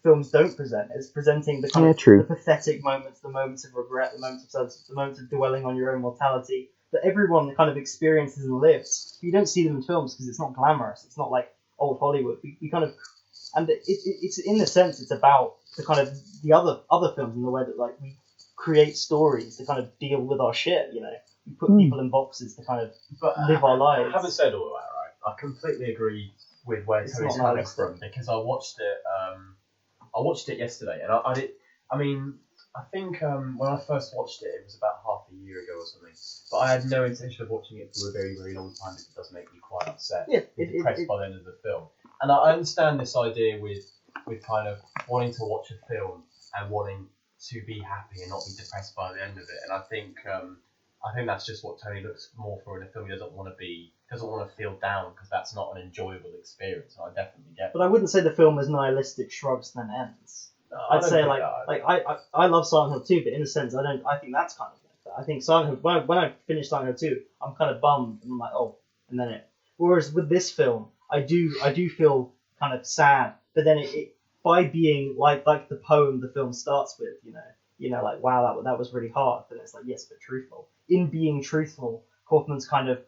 films don't present. It's presenting the kind of the pathetic moments, the moments of regret, the moments of sadness, the moments of dwelling on your own mortality that everyone kind of experiences and lives. You don't see them in films because it's not glamorous. It's not like old Hollywood. We kind of, and it's in a sense it's about the kind of the other films in the way that like we create stories to kind of deal with our shit. You know, we put people in boxes to kind of live our lives. Having said all that, right, I completely agree with where Tony's coming from, because I watched it. I watched it yesterday, and I mean, I think when I first watched it, it was about half a year ago or something. But I had no intention of watching it for a very, very long time, because it does make me quite upset and depressed by the end of the film. And I understand this idea with kind of wanting to watch a film and wanting to be happy and not be depressed by the end of it. And I think that's just what Tony looks more for in a film. He doesn't want to feel down, because that's not an enjoyable experience. And I definitely get. But I wouldn't say the film is nihilistic, shrugs then ends. No, I'd say I love Silent Hill 2, but in a sense I think that's kind of like that. I think Silent Hill, when I finish Silent Hill 2, I'm kind of bummed and I'm like, oh, and then it. Whereas with this film, I do feel kind of sad, but then it by being like the poem the film starts with, you know, like wow, that was really hard, but it's like yes, but truthful. In being truthful, Kaufman's kind of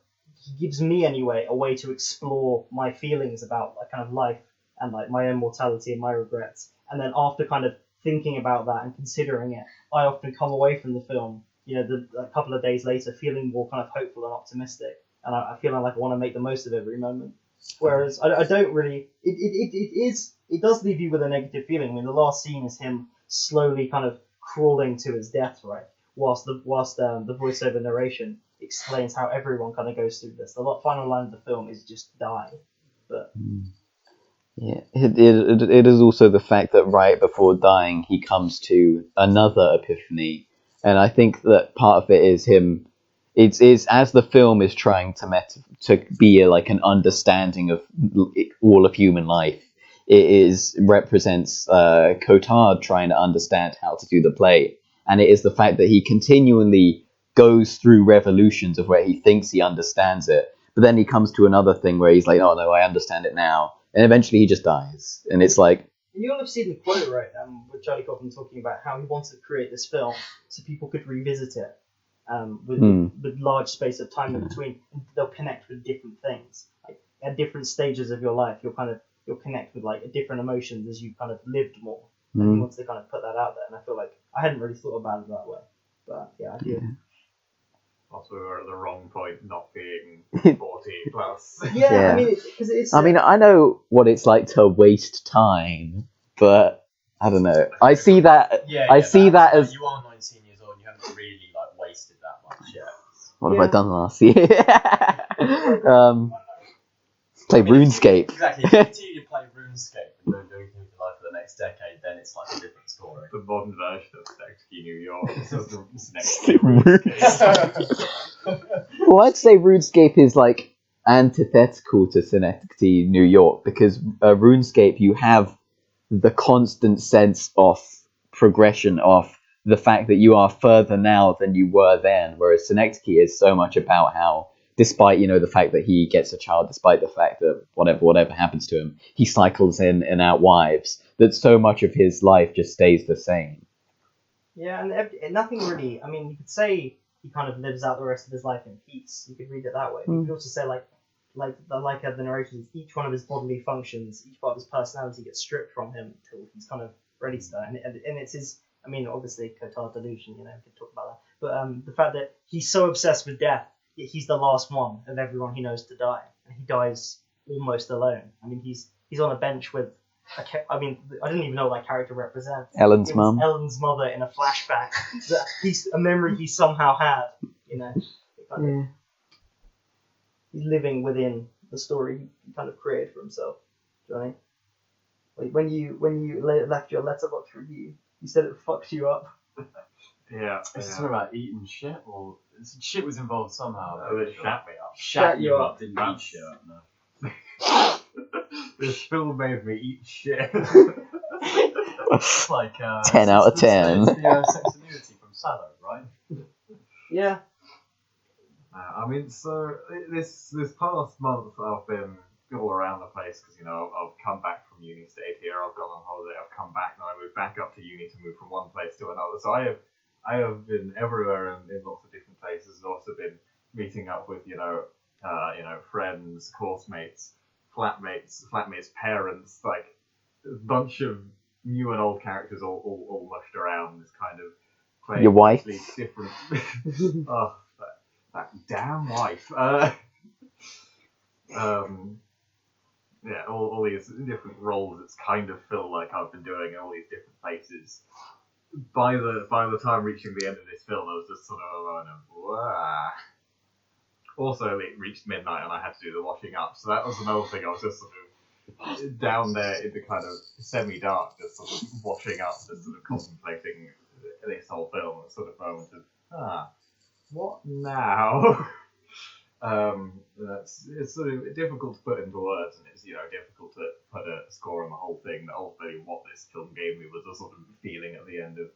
he gives me anyway a way to explore my feelings about like kind of life and like my own mortality and my regrets. And then after kind of thinking about that and considering it, I often come away from the film, a couple of days later, feeling more kind of hopeful and optimistic, and I feel like I want to make the most of every moment. Whereas I don't really. It does leave you with a negative feeling. I mean, the last scene is him slowly kind of crawling to his death, right? Whilst the voiceover narration explains how everyone kind of goes through this. The final line of the film is just die. But yeah, it is also the fact that right before dying he comes to another epiphany, and I think that part of it is him. It's as the film is trying to be like an understanding of all of human life. It represents Cotard trying to understand how to do the play, and it is the fact that he continually goes through revolutions of where he thinks he understands it, but then he comes to another thing where he's like, oh no, I understand it now, and eventually he just dies, and it's like. You'll have seen the quote, right, with Charlie Kaufman talking about how he wanted to create this film so people could revisit it with large space of time in between, and they'll connect with different things. Like at different stages of your life, you'll connect with like different emotions as you kind of lived more. And he wants to kind of put that out there, and I feel like I hadn't really thought about it that way, but yeah, I do. Yeah. Also, we were at the wrong point, not being 40 plus. Yeah. I mean, it's. I mean, I know what it's like to waste time, but I don't know. I see that. I see that as. You are 19 years old. You haven't really like wasted that much yet. What have I done last year? Play RuneScape. Exactly. If you continue to play RuneScape and don't do anything with your life for the next decade, then it's like a different story. The modern version of Synedoche, New York. Well, I'd say RuneScape is like antithetical to Synedoche, New York, because RuneScape you have the constant sense of progression, of the fact that you are further now than you were then, whereas Synedoche is so much about how, despite the fact that he gets a child, despite the fact that whatever happens to him, he cycles in and out wives, that so much of his life just stays the same. Yeah, and nothing really. I mean, you could say he kind of lives out the rest of his life in peace. You could read it that way. You could also say the narration is each one of his bodily functions, each part of his personality gets stripped from him until he's kind of ready to die. And it's his. I mean, obviously Cotard delusion. We could talk about that. But the fact that he's so obsessed with death, yet he's the last one of everyone he knows to die, and he dies almost alone. I mean, he's on a bench with. I didn't even know what that character represents. Ellen's mum. Ellen's mother in a flashback. He's a memory he somehow had. He's living within the story he kind of created for himself. Johnny, like when you left your letterbox review, you said it fucked you up. Yeah. Is it something about eating shit, or shit was involved somehow? Oh, it shat me up. Shat you up, didn't eat shit up, no. This film made me eat shit. It's like 10 out of 10. It's the Sex and Unity from Sallow, right? Yeah. I mean, so this past month I've been all around the place because I've come back from uni, stayed here, I've gone on holiday, I've come back, and I moved back up to uni to move from one place to another. So I have been everywhere and in lots of different places, and also been meeting up with friends, course mates, flatmates, parents, like a bunch of new and old characters all mushed around this kind of playing. Your wife? Different. Oh, that damn wife. Yeah, all these different roles it's kind of feel like I've been doing in all these different places. By the time reaching the end of this film, I was just sort of wow. Also, it reached midnight and I had to do the washing up, so that was another thing. I was just sort of down there in the kind of semi-dark, just sort of washing up, just sort of contemplating this whole film. A sort of moment of what now? It's sort of difficult to put into words, and it's difficult to put a score on the whole thing. But ultimately, what this film gave me was a sort of feeling at the end of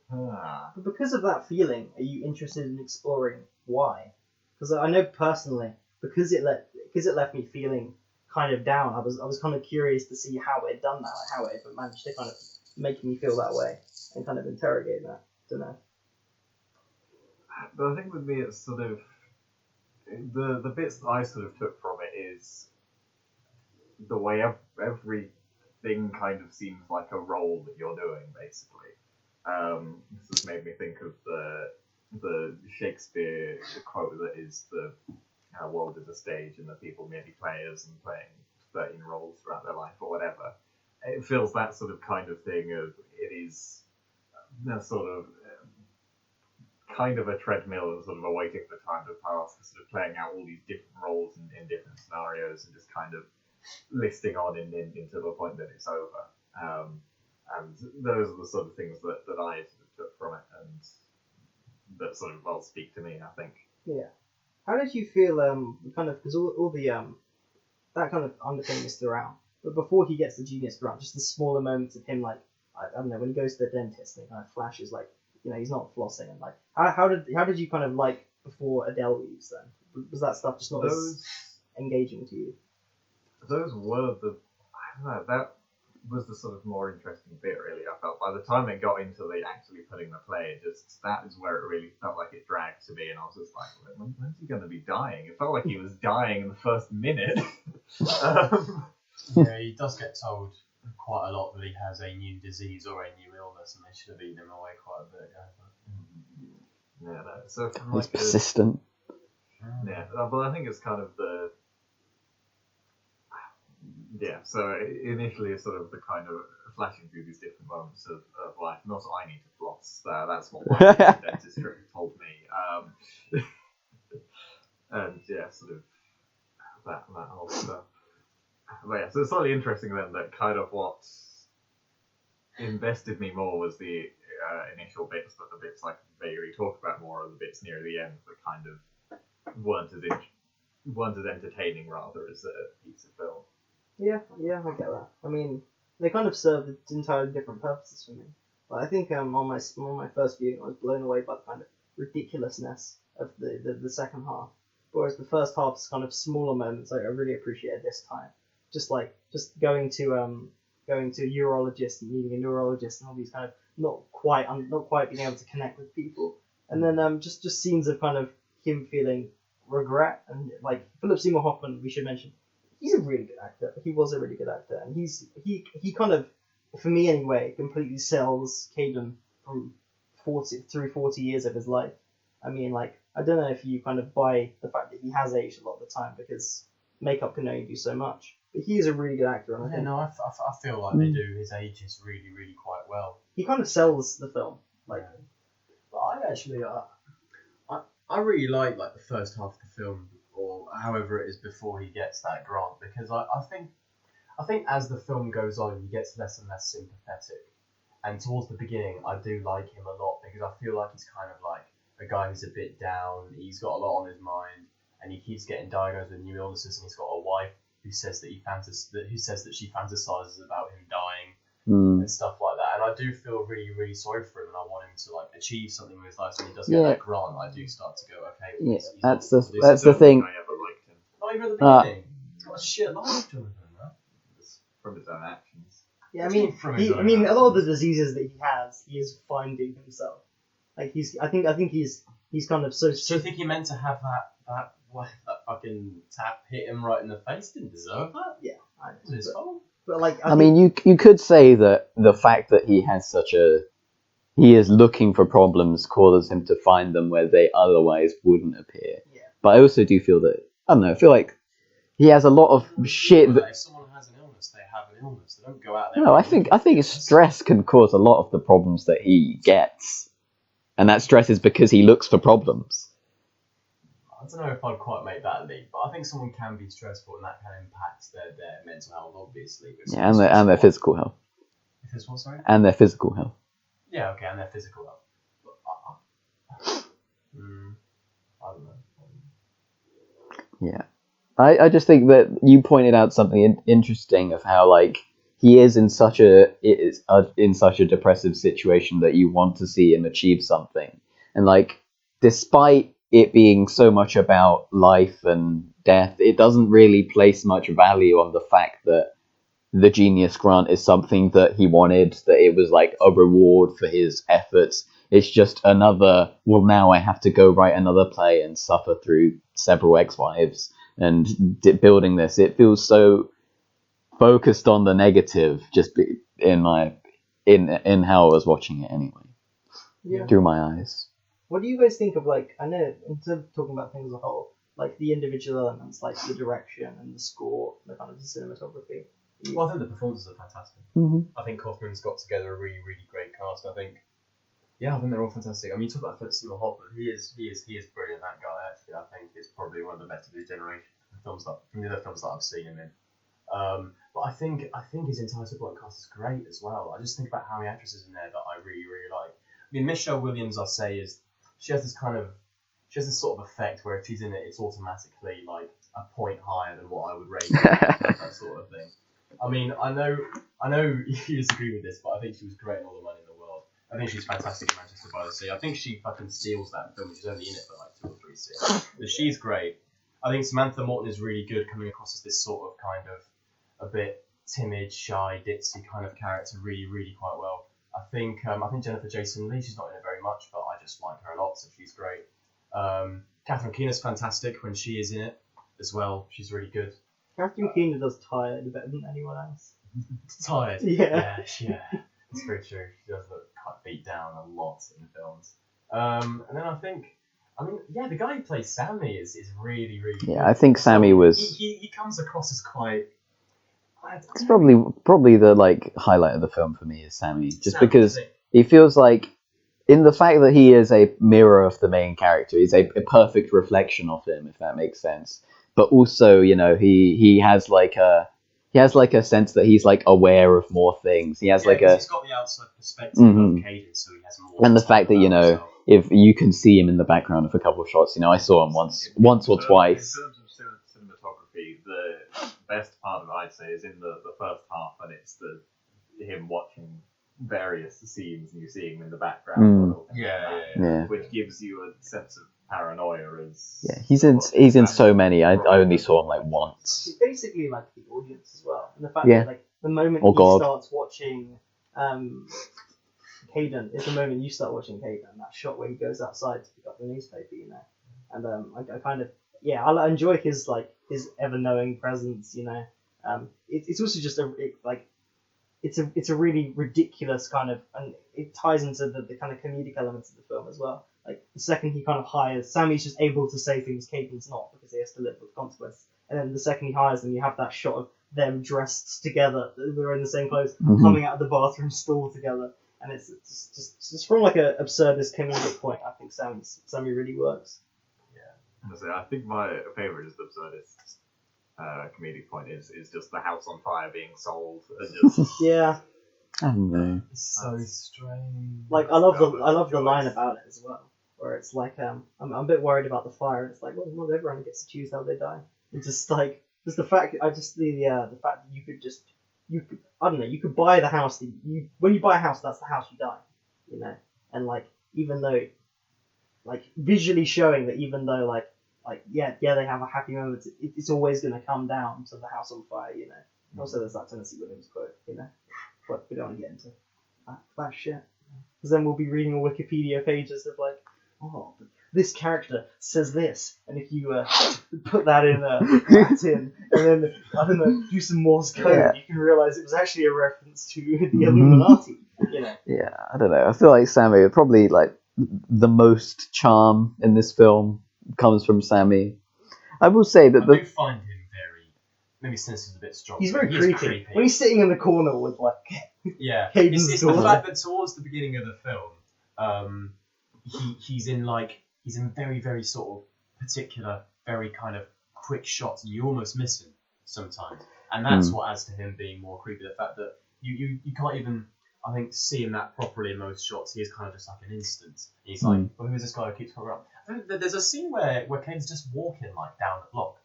But because of that feeling, are you interested in exploring why? Because I know personally, because it left me feeling kind of down. I was kind of curious to see how it had done that, like how it managed to kind of make me feel that way and kind of interrogate that. Don't know. But I think with me, it's sort of the bits that I sort of took from it is the way everything kind of seems like a role that you're doing, basically. This has made me think of the Shakespeare quote that is the world is a stage and the people merely players and playing 13 roles throughout their life or whatever. It feels that sort of kind of thing of it is a sort of kind of a treadmill, sort of awaiting for time to pass, sort of playing out all these different roles in different scenarios and just kind of listing on into the point that it's over. And those are the sort of things that I sort of took from it and that sort of speak to me, I think. Yeah. How did you feel? Kind of because all the that kind of underthing is throughout, but before he gets the genius grant, just the smaller moments of him, like I don't know, when he goes to the dentist and it kind of flashes like he's not flossing and like how did you kind of like before Adele leaves then? Was that stuff just not as engaging to you? Those were I don't know, that was the sort of more interesting bit, really. I felt by the time it got into the actually putting the play, that is where it really felt like it dragged to me, and I was just like, when's he going to be dying? It felt like he was dying in the first minute. Yeah, he does get told quite a lot that he has a new disease or a new illness, and they should have eaten him away quite a bit ago. Yeah, no, so He's persistent. Yeah, but I think it's kind of so initially it's sort of the kind of flashing through these different moments of life, and also I need to floss. That's what my dentist told me. And yeah, sort of that whole stuff. But yeah, so it's slightly interesting then that kind of what invested me more was the initial bits, but the bits I could vaguely talk about more are the bits near the end that kind of weren't as entertaining rather as a piece of film. Yeah, I get that. I mean, they kind of served entirely different purposes for me. But I think on my first viewing, I was blown away by the kind of ridiculousness of the second half. Whereas the first half is kind of smaller moments I really appreciated this time. Just going to a urologist and meeting a neurologist and all these kind of not quite being able to connect with people. And then just scenes of kind of him feeling regret and like Philip Seymour Hoffman, we should mention. He's a really good actor. He was a really good actor, and he kind of, for me anyway, completely sells Caden from 40 years of his life. I mean, like, I don't know if you kind of buy the fact that he has aged a lot of the time because makeup can only do so much. But he is a really good actor, and I feel like they do his ages really, really quite well. He kind of sells the film. Like, but I really like the first half of the film, or however it is before he gets that grant, because I think as the film goes on, he gets less and less sympathetic, and towards the beginning, I do like him a lot because I feel like he's kind of like a guy who's a bit down. He's got a lot on his mind, and he keeps getting diagnosed with new illnesses, and he's got a wife who says that she fantasizes about him dying and stuff like that. And I do feel really, really sorry for him, and I want him to like achieve something with his life. So when he does get that grant, I do start to go, okay. Well, that's the thing. I ever liked him. Not even at the beginning. He's got a shit life, Jonathan. From his own actions. Yeah, I mean, a lot of the diseases that he has, he is finding himself. Like I think he's kind of so. Do you think he meant to have that fucking tap hit him right in the face? Didn't deserve that. Yeah, it was his fault. But like, I mean, you could say that the fact that he has he is looking for problems causes him to find them where they otherwise wouldn't appear. Yeah. But I also do feel that I feel like he has a lot of shit. If someone has an illness, they have an illness. They don't go out there. No, I think stress can cause a lot of the problems that he gets, and that stress is because he looks for problems. I don't know if I'd quite make that leap, but I think someone can be stressful and that can impact their mental health, obviously. Yeah, and their physical health. If it's what, sorry? And their physical health. Yeah, okay, and their physical health. But, I don't know. Yeah. I just think that you pointed out something interesting of how like he is in such a depressive situation that you want to see him achieve something, and like despite it being so much about life and death, it doesn't really place much value on the fact that the Genius Grant is something that he wanted, that it was like a reward for his efforts. It's just another, well, now I have to go write another play and suffer through several ex-wives and building this. It feels so focused on the negative, just in how I was watching it anyway. Yeah. through my eyes. What do you guys think of, like, I know, instead of talking about things as a whole, like the individual elements, like the direction and the score, the kind of the cinematography? Well, I think the performances are fantastic. Mm-hmm. I think Kaufman's got together a really, really great cast. I think they're all fantastic. I mean, you talk about Seymour Hoffman. He is brilliant. That guy, actually, I think is probably one of the best of his generation. From the other films that I've seen him in. But I think his entire supporting cast is great as well. I just think about how many actresses in there that I really, really like. I mean, Michelle Williams, I say, she has this sort of effect where if she's in it, it's automatically like a point higher than what I would rate her, that sort of thing. I mean, I know you disagree with this, but I think she was great in All the Money in the World. I think she's fantastic in Manchester by the Sea. I think she fucking steals that film. She's only in it for like 2 or 3 scenes, but she's great. I think Samantha Morton is really good, coming across as this sort of kind of a bit timid, shy, ditzy kind of character, really, really quite well. I think Jennifer Jason Leigh, she's not in it very much, but I just like her a lot, so she's great. Catherine Keener's fantastic when she is in it as well. She's really good. Catherine Keener does Tired better than anyone else. Tired. Yeah. Yeah. That's very true. She does look quite beat down a lot in films. And then the guy who plays Sammy is really, really good. Yeah, I think Sammy was. He comes across as quite. It's probably the like highlight of the film for me is Sammy, just because Sammy. he feels like, in the fact that he is a mirror of the main character, he's a perfect reflection of him, if that makes sense. But also, he has like a sense that he's like aware of more things. He has he's got the outside perspective of Caden, so he has more. And the fact that if you can see him in the background of a couple of shots, I saw him once or twice. In terms of cinematography, the best part of it, I'd say, is in the first half, and it's him watching various scenes and you seeing him in the background. Yeah. Which gives you a sense of paranoia as. Yeah, he's in so many. I only saw him like once. He's basically like the audience as well, and the fact Yeah. that like the moment starts watching Caden is the moment you start watching Caden. That shot where he goes outside to pick up the newspaper, and I kind of I enjoy his ever knowing presence, It's also just it's a really ridiculous kind of, and it ties into the kind of comedic elements of the film as well. Like the second he kind of hires, Sammy's just able to say things Caden's not because he has to live with consequences. And then the second he hires them, you have that shot of them dressed together, they're in the same clothes, coming out of the bathroom stall together, and it's just from like a absurdist comedic point. I think Sammy really works. Yeah, I think my favorite is the absurdist comedic point is just the house on fire being sold. And just Yeah. I don't know. It's so strange. Like I love the line about it as well, where it's like I'm a bit worried about the fire. It's like, well, not everyone gets to choose how they die. It's just like just the fact the fact that you could buy the house that when you buy a house, that's the house you die, and like even though like visually showing that even though like they have a happy moment, it's always going to come down to the house on fire, Also, there's that Tennessee Williams quote, but we don't want to get into that shit. Because then we'll be reading Wikipedia pages of like, oh, this character says this, and if you put that in Latin, and then, I don't know, do some Morse code, you can realise it was actually a reference to the Illuminati, Yeah, I don't know. I feel like Sammy, probably like the most charm in this film comes from Sammy. I will say that I do find him very, maybe since he's a bit strong. He's very creepy. When he's sitting in the corner with like it's the fact that towards the beginning of the film, he's in very, very sort of particular, very kind of quick shots, and you almost miss him sometimes, and that's what adds to him being more creepy. The fact that you can't even, I think, see him that properly in most shots. He is kind of just like an instant. He's like, well, who's this guy who keeps coming up? There's a scene where Kane's just walking like down the block,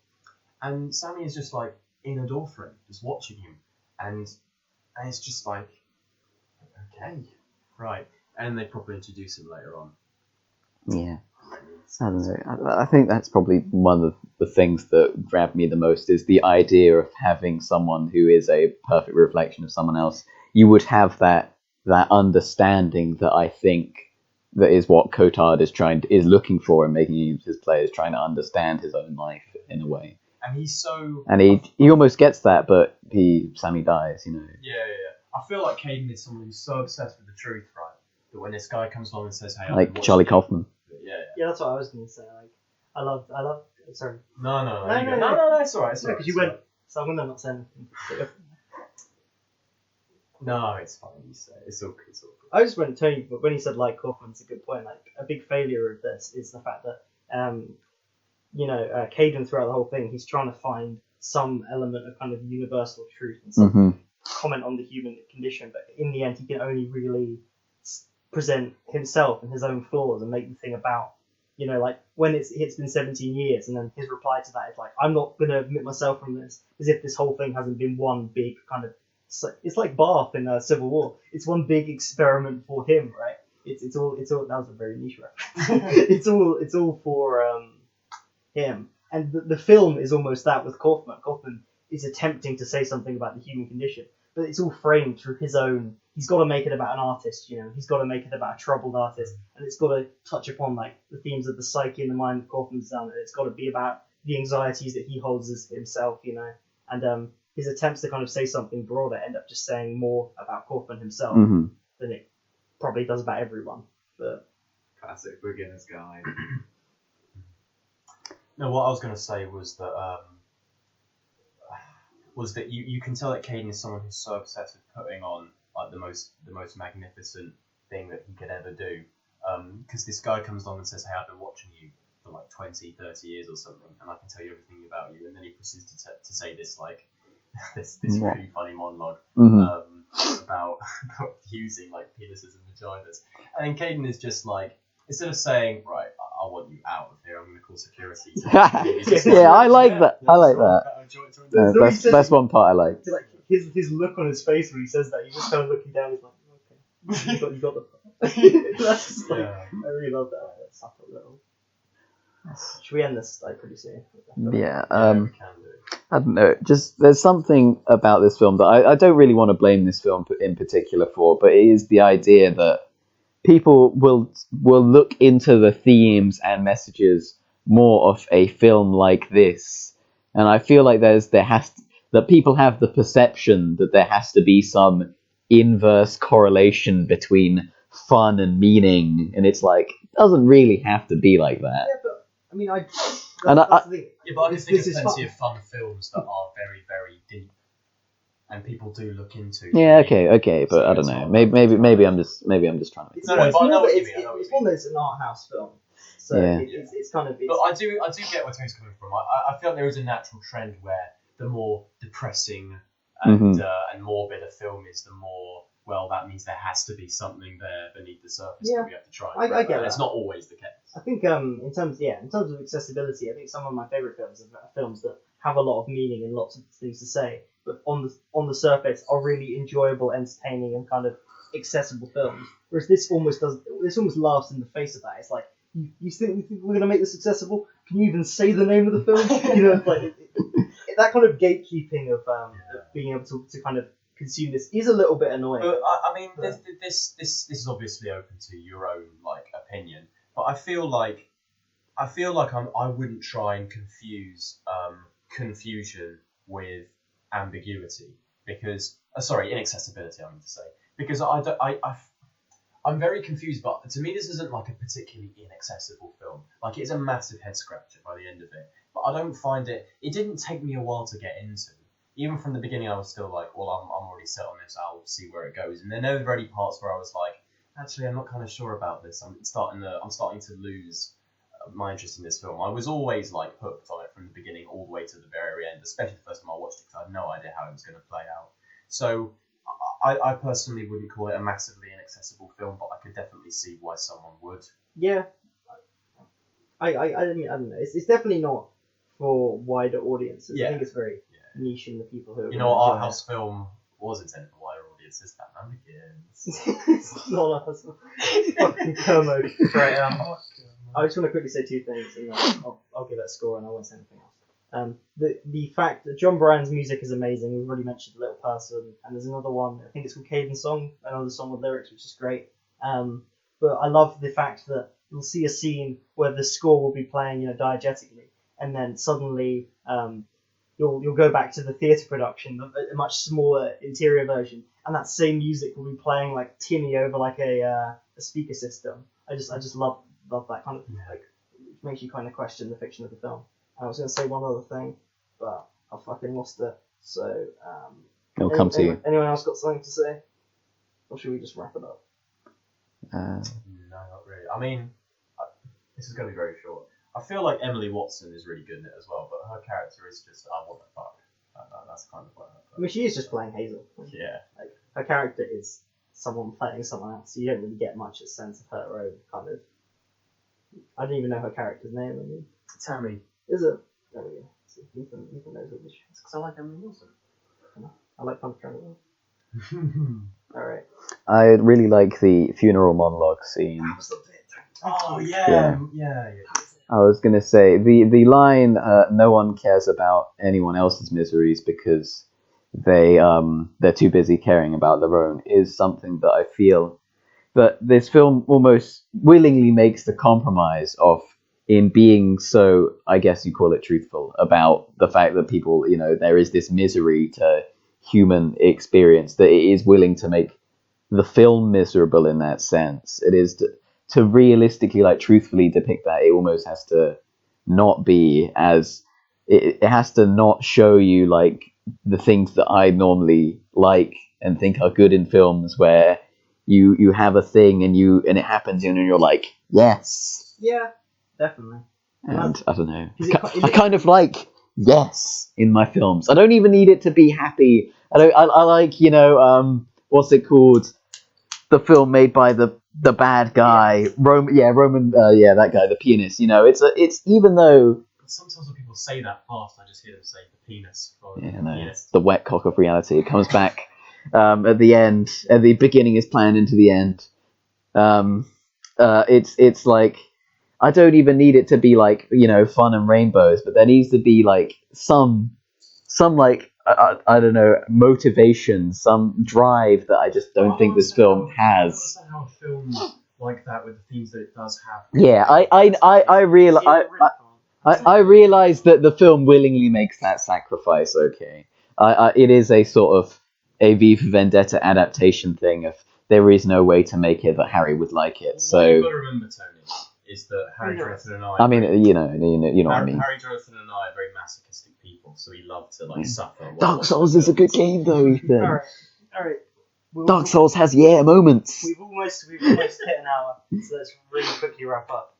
and Sammy is just like in a door frame, just watching him, and it's just like, okay, right, and they probably introduce him later on. Yeah, I don't know. I think that's probably one of the things that grabbed me the most is the idea of having someone who is a perfect reflection of someone else. You would have that understanding that I think that is what Cotard is looking for in making his players, trying to understand his own life in a way. And he's so... And he almost gets that, but Sammy dies, Yeah. I feel like Caden is someone who's so obsessed with the truth, right? But when this guy comes along and says, "Hey, I've been Like watching Charlie you," Kaufman. Yeah. Yeah, that's what I was going to say. Like, I love. Sorry. No, No, it's alright. No, because you went. So I'm going to not say anything. No, it's fine. You say it's all good. I just went to Tony, but when he said like Kaufman's a good point. Like a big failure of this is the fact that Caden throughout the whole thing, he's trying to find some element of kind of universal truth and some comment on the human condition, but in the end, he can only really present himself and his own flaws and make the thing about, like when it's been 17 years, and then his reply to that is like, I'm not going to admit myself from this, as if this whole thing hasn't been one big kind of, it's like Barth in Civil War. It's one big experiment for him, right? It's all. That was a very niche reference. it's all for him. And the film is almost that with Kaufman. Kaufman is attempting to say something about the human condition, but it's all framed through his own. He's got to make it about an artist, He's got to make it about a troubled artist, and it's got to touch upon like the themes of the psyche and the mind of Kaufman's done. And it's got to be about the anxieties that he holds as himself, And his attempts to kind of say something broader end up just saying more about Kaufman himself than it probably does about everyone. But Classic beginner's guide. No, what I was going to say was that you can tell that Caden is someone who's so obsessed with putting on like the most magnificent thing that he could ever do. Because this guy comes along and says, "Hey, I've been watching you for like 20, 30 years or something, and I can tell you everything about you." And then he proceeds to say this like this really funny monologue about using like penises and vaginas, and then Caden is just like, instead of saying, "Right, I want you out of here, I'm going to call security." I like that. I like that. That's one part I like. like his look on his face when he says that, he's just kind of looking down. He's like, "Okay, you got the." That's just like, I really love that. That's up a little. Should we end this like pretty soon? Yeah. We can do. I don't know. Just there's something about this film that I don't really want to blame this film in particular for, but it is the idea that people will look into the themes and messages more of a film like this, and I feel like that people have the perception that there has to be some inverse correlation between fun and meaning, and it's like it doesn't really have to be like that. Yeah, but I mean, but I can think of plenty of fun films that are very, very deep, and people do look into. Yeah, okay, but I don't know. Maybe I'm just trying to. It's No, but I know what you mean. It's one that's an art house film, so Yeah. it's kind of. But I do get where Tony's coming from. I feel like there is a natural trend where the more depressing and morbid a film is, the more, well, that means there has to be something there beneath the surface that we have to try. I get that. It's not always the case. I think in terms of accessibility, I think some of my favourite films are films that have a lot of meaning and lots of things to say, but on the surface are really enjoyable, entertaining, and kind of accessible films. Whereas this almost laughs in the face of that. It's like, you think we're gonna make this accessible? Can you even say the name of the film? Like that kind of gatekeeping of being able to kind of consume this is a little bit annoying. But I mean, this is obviously open to your own like opinion, but I feel like I wouldn't try and confuse confusion with ambiguity, because inaccessibility, I mean to say, because I'm very confused, but to me this isn't like a particularly inaccessible film. Like, it's a massive head scratcher by the end of it, but I don't find it didn't take me a while to get into. Even from the beginning I was still like, well, I'm already set on this, I'll see where it goes. And then there were already parts where I was like, actually I'm not kind of sure about this. I'm starting to lose my interest in this film. I was always like hooked on it from the beginning all the way to the very end, especially the first time I watched it, because I had no idea how it was going to play out. So I personally wouldn't call it a massively inaccessible film, but I could definitely see why someone would. Yeah, I don't know. It's definitely not for wider audiences. Yeah. I think it's very niche in the people who. Art house film was intended for wider audiences. Batman Begins. It's not us. Fucking Kermode. Right. I just want to quickly say two things, and then I'll give it a score, and I won't say anything else. The fact that John Bryan's music is amazing. We've already mentioned Little Person, and there's another one. I think it's called Caden's Song, another song with lyrics, which is great. But I love the fact that you'll see a scene where the score will be playing, diegetically, and then suddenly you'll go back to the theatre production, a much smaller interior version, and that same music will be playing like tinny over like a speaker system. I just love that kind of like, it makes you kind of question the fiction of the film. I was gonna say one other thing, but I fucking lost it. So It'll come to you. Anyone else got something to say, or should we just wrap it up? No, not really. I mean, this is going to be very short. I feel like Emily Watson is really good in it as well, but her character is just, what the fuck. That's kind of what I mean, she is just playing Hazel. Yeah. Like, her character is someone playing someone else, so you don't really get much a sense of her own kind of. I don't even know her character's name. I mean, Tammy. is it? There we go. So Ethan knows what this is. Because I like Emily Watson. I like Punch Drunk. All right. I really like the funeral monologue scene. That was the bit. Oh, yeah. I was gonna say the line "No one cares about anyone else's miseries because they're too busy caring about their own" is something that I feel that this film almost willingly makes the compromise of in being so, I guess you call it, truthful about the fact that people, there is this misery to human experience, that it is willing to make the film miserable in that sense. It is to realistically, like, truthfully depict that. It almost has to not be as it has to not show you like the things that I normally like and think are good in films, where you have a thing and it happens and you're like, yes. Yeah, definitely. And I don't know. Is I it- kind of like yes in my films. I don't even need it to be happy. I like, what's it called? The film made by the bad guy, Roman, that guy, the pianist. It's even though Sometimes when people say that fast, I just hear them say the penis. It's the wet cock of reality. It comes back at the end. At the beginning is planned into the end. It's like I don't even need it to be like fun and rainbows, but there needs to be like some like I don't know, motivation, some drive that I just don't think this film has. I don't understand how a film like that, with the themes that it does have. Yeah, I realize that the film willingly makes that sacrifice. Okay, it is a sort of a V for Vendetta adaptation thing. Of there is no way to make it that Harry would like it. What So you've got to remember, Tony, is that Harry Jonathan and I. I mean, you know what I mean. Harry Jonathan and I are very masochistic people, so we love to like suffer. Dark Souls is a good game, though, Ethan. All right. Dark Souls has moments. We've almost hit an hour, so let's really quickly wrap up.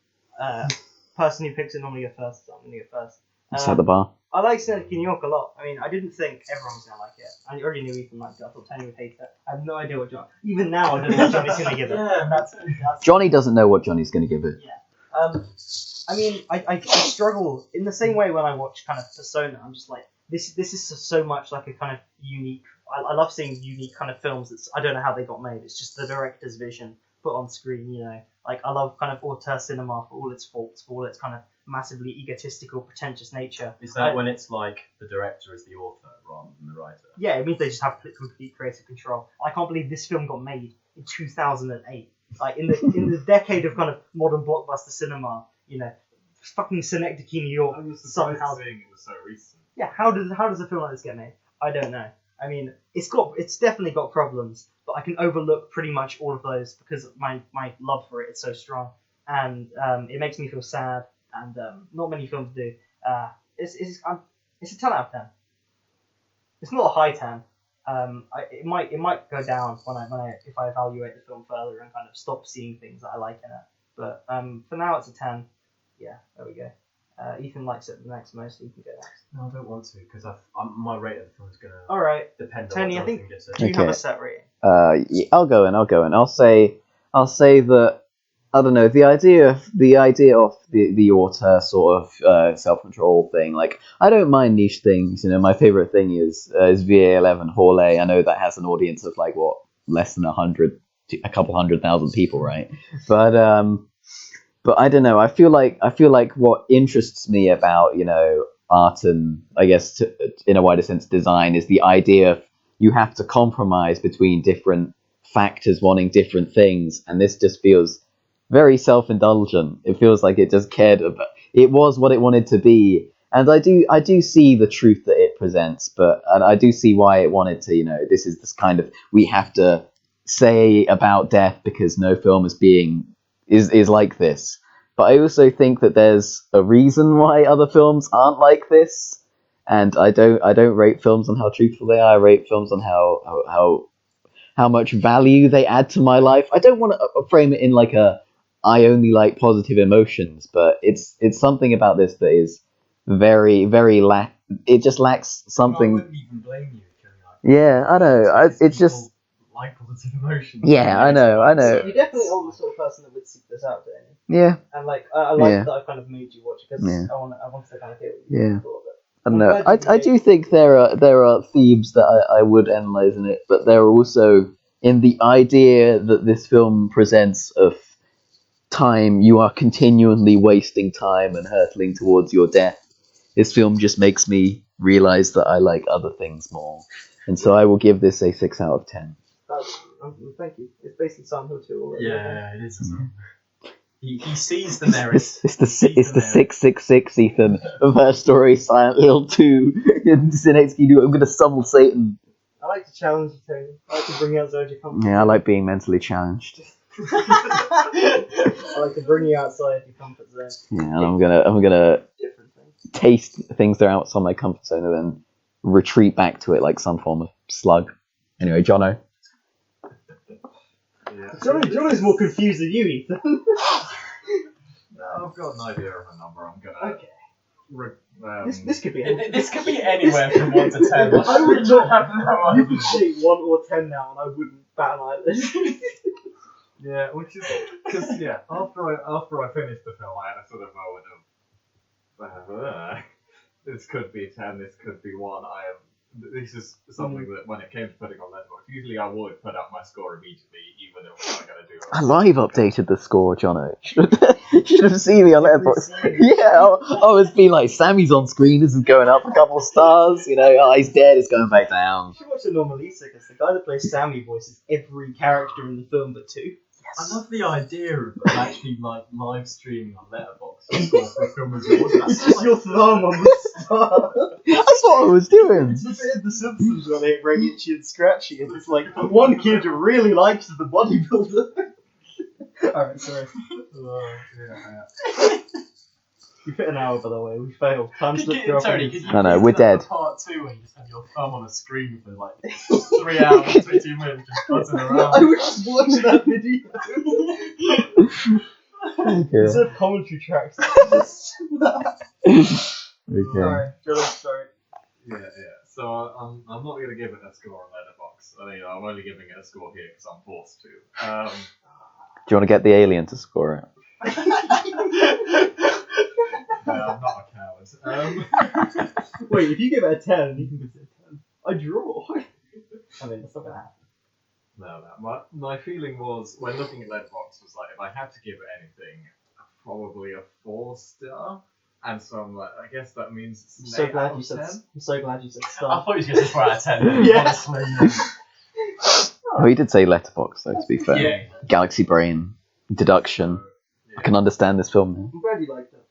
Person who picks it normally go first, so I'm gonna go first. Set the bar. I like Synedoche New York a lot. I mean, I didn't think everyone was gonna like it. I already knew Ethan liked it. I thought Tony would hate it. I have no idea what John. Even now, I don't know what Johnny's gonna give it. That's Johnny doesn't know what Johnny's going to give it. I mean, I struggle in the same way when I watch kind of Persona. I'm just like, this is so much like a kind of unique. I love seeing unique kind of films. I don't know how they got made. It's just the director's vision put on screen. Like I love kind of auteur cinema for all its faults, for all its kind of massively egotistical, pretentious nature. Is that when it's like the director is the author rather than the writer? Yeah, it means they just have complete creative control. I can't believe this film got made in 2008. Like in the decade of kind of modern blockbuster cinema, fucking Synecdoche, New York. I was somehow. surprised seeing it was so recent. Yeah, how does a film like this get made? I don't know. I mean, it's definitely got problems, but I can overlook pretty much all of those because my love for it is so strong, and it makes me feel sad, and not many films do. It's a 10 out of 10. It's not a high 10. It might go down if I evaluate the film further and kind of stop seeing things that I like in it. But for now, it's a 10. Yeah, there we go. Ethan likes it the next most. Ethan go next. No, I don't want to because my rate of the film is gonna All right, depend Tony. on I what think Jonathan gets do it. you have Okay. a set rating? Yeah, I'll go in. I'll say that I don't know, the idea of the auteur sort of self-control thing. Like I don't mind niche things. My favorite thing is VA11 Hall A. I know that has an audience of like less than 100, a couple 100,000 people, right? But I don't know. I feel like what interests me about art and I guess in a wider sense design is the idea of you have to compromise between different factors wanting different things, and this just feels very self-indulgent. It feels like it just cared about it was what it wanted to be, and I do see the truth that it presents, and I do see why it wanted to. This is this kind of, we have to say about death because no film is like this. But I also think that there's a reason why other films aren't like this, and I don't rate films on how truthful they are. I rate films on how much value they add to my life. I don't want to frame it in like I only like positive emotions, but it's something about this that is very very it just lacks I something. wouldn't even blame you if you're like. Yeah, I know. It's just. Like positive emotions. Yeah, I know. You definitely are the sort of person that would seek this out, Danny. Yeah. And like, I like Yeah. that I kind of made you watch it because Yeah. I want to kind of hear what you Yeah. thought of it. I don't know. I'm glad you I do think there are themes that I would analyze in it, but there are also in the idea that this film presents of time. You are continually wasting time and hurtling towards your death. This film just makes me realize that I like other things more, and so I will give this a 6 out of 10. Thank you. It's basically Silent Hill 2 already. Yeah, it is. He sees the merits. It's the 666, Ethan, of Her Story, Silent Hill 2. Synedoche, I'm gonna summon Satan. I like to challenge you, Tony. I like to bring you outside your comfort. Yeah, I like being mentally challenged. I like to bring you outside your comfort zone. Yeah, and I'm gonna Different things. taste things that are outside my comfort zone and then retreat back to it like some form of slug. Anyway, Jono. Yeah. Johnny's more confused than you, Ethan. I've got an idea of a number. I'm gonna. Okay. This This could be anything. This could be anywhere from 1 to 10. I would not have no You could say 1 or 10 now, and I wouldn't bat an eyelid. Yeah, which is because after I finished the film, I had a sort of moment of this could be 10, this could be 1. This is something that when it came to putting on Letterboxd, usually I would put up my score immediately, even if I'm going to do it. I live updated the score, Jono. You should have seen me on Letterboxd. Yeah, I was being like, Sammy's on screen, this is going up a couple of stars, oh, he's dead, it's going back down. You should watch Anomalisa, because the guy that plays Sammy voices every character in the film but 2. I love the idea of actually like live streaming on Letterboxd a score for a film review. It's just your thumb on the star. That's what I was doing. It's the bit of The Simpsons where they bring itchy and scratchy, and it's like, one kid really likes the bodybuilder. Alright, sorry. We fit an hour, by the way. We failed. Time slipped through our fingers. No, we're dead. Part 2 where you just have your thumb on a screen for like 3 hours, 22 minutes, just buzzing around. I would just watch that video. Instead of commentary tracks. Okay. Sorry. Yeah. So I'm not going to give it a score on Letterboxd. I'm only giving it a score here because I'm forced to. Do you want to get the alien to score it? No, I'm not a coward. Wait, if you give it a 10, you can give it a 10. I draw. I mean, that's not going to happen. No. My feeling was, when looking at Letterboxd, was like, if I had to give it anything, probably a 4-star. And so I'm like, I guess that means it's I'm an so 8 glad out you of said. 10. I'm so glad you said I star. thought you were going to say 4 out of 10. Yeah. Honestly. Oh, he did say Letterboxd, though, to be fair. Yeah. Galaxy Brain, deduction. I can understand this film now. I'm glad you liked it.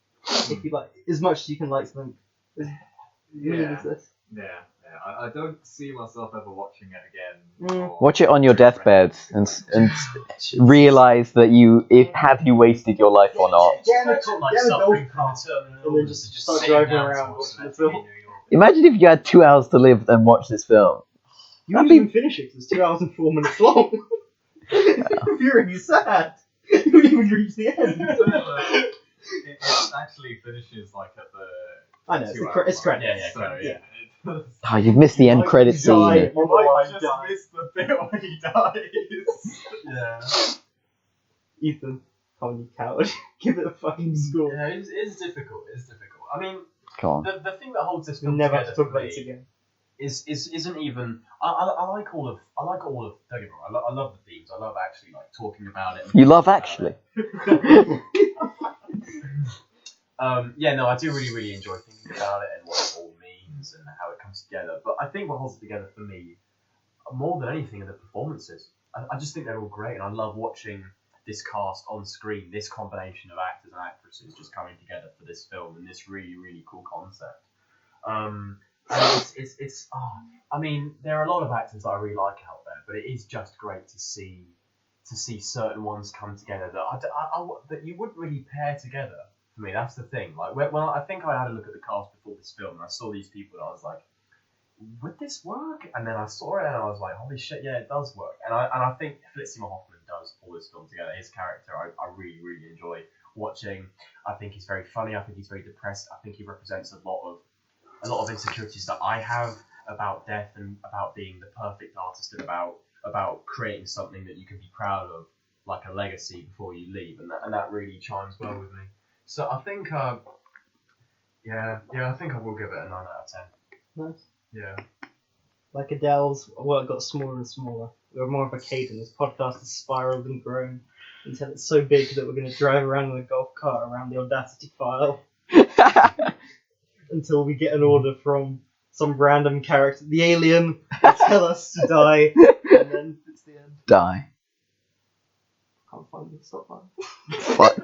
If you like, as much as you can like something. Yeah. Is this? Yeah. I don't see myself ever watching it again. or- Watch it on your deathbed and realize that have you wasted your life or not. Get in a Like golf suffering cart from terminal and then illness, just just start sitting driving down around to watch watching the that film. thing in New York. Imagine if you had 2 hours to live and watch this film. You wouldn't even finish it because it's 2 hours and 4 minutes long. If you're really sad, you wouldn't even reach the end. It actually finishes like at the. I know, it's 2 the hour it's mark, credits. So, credits. yeah. Oh, you've missed the end credit die. scene. On the You might line, just die. miss the bit where he dies. Yeah. Ethan, come on, you coward. Give it a fucking score. Yeah, it's difficult. It's difficult. I mean, Come on. the thing that holds this We'll film never have together to talk for about this me again. isn't even. I like all of. Don't get me wrong. I love the themes. I love actually like talking about it. You love actually. Yeah, no, I do really enjoy thinking about it and what it all means and how it comes together. But I think what holds it together for me, more than anything, are the performances. I just think they're all great, and I love watching this cast on screen, this combination of actors and actresses just coming together for this film and this really cool concept. And it's I mean, there are a lot of actors that I really like out there, but it is just great to see certain ones come together that you wouldn't really pair together. For me, that's the thing. Like, when I think I had a look at the cast before this film, and I saw these people, and I was like, would this work? And then I saw it, and I was like, holy shit, yeah, it does work. And I think Philip Seymour Hoffman does pull this film together. His character, I really, really enjoy watching. I think he's very funny. I think he's very depressed. I think he represents a lot of insecurities that I have about death and about being the perfect artist and about creating something that you can be proud of, like a legacy before you leave, and that really chimes well with me. So I think, I think I will give it a 9 out of 10. Nice. Yeah. Like Adele's work got smaller and smaller. We were more of a cadence. This podcast has spiraled and grown until it's so big that we're going to drive around in a golf cart around the Audacity file until we get an order from some random character, the alien, to tell us to die, and then it's the end. Die. Can't find the stop button. Fuck.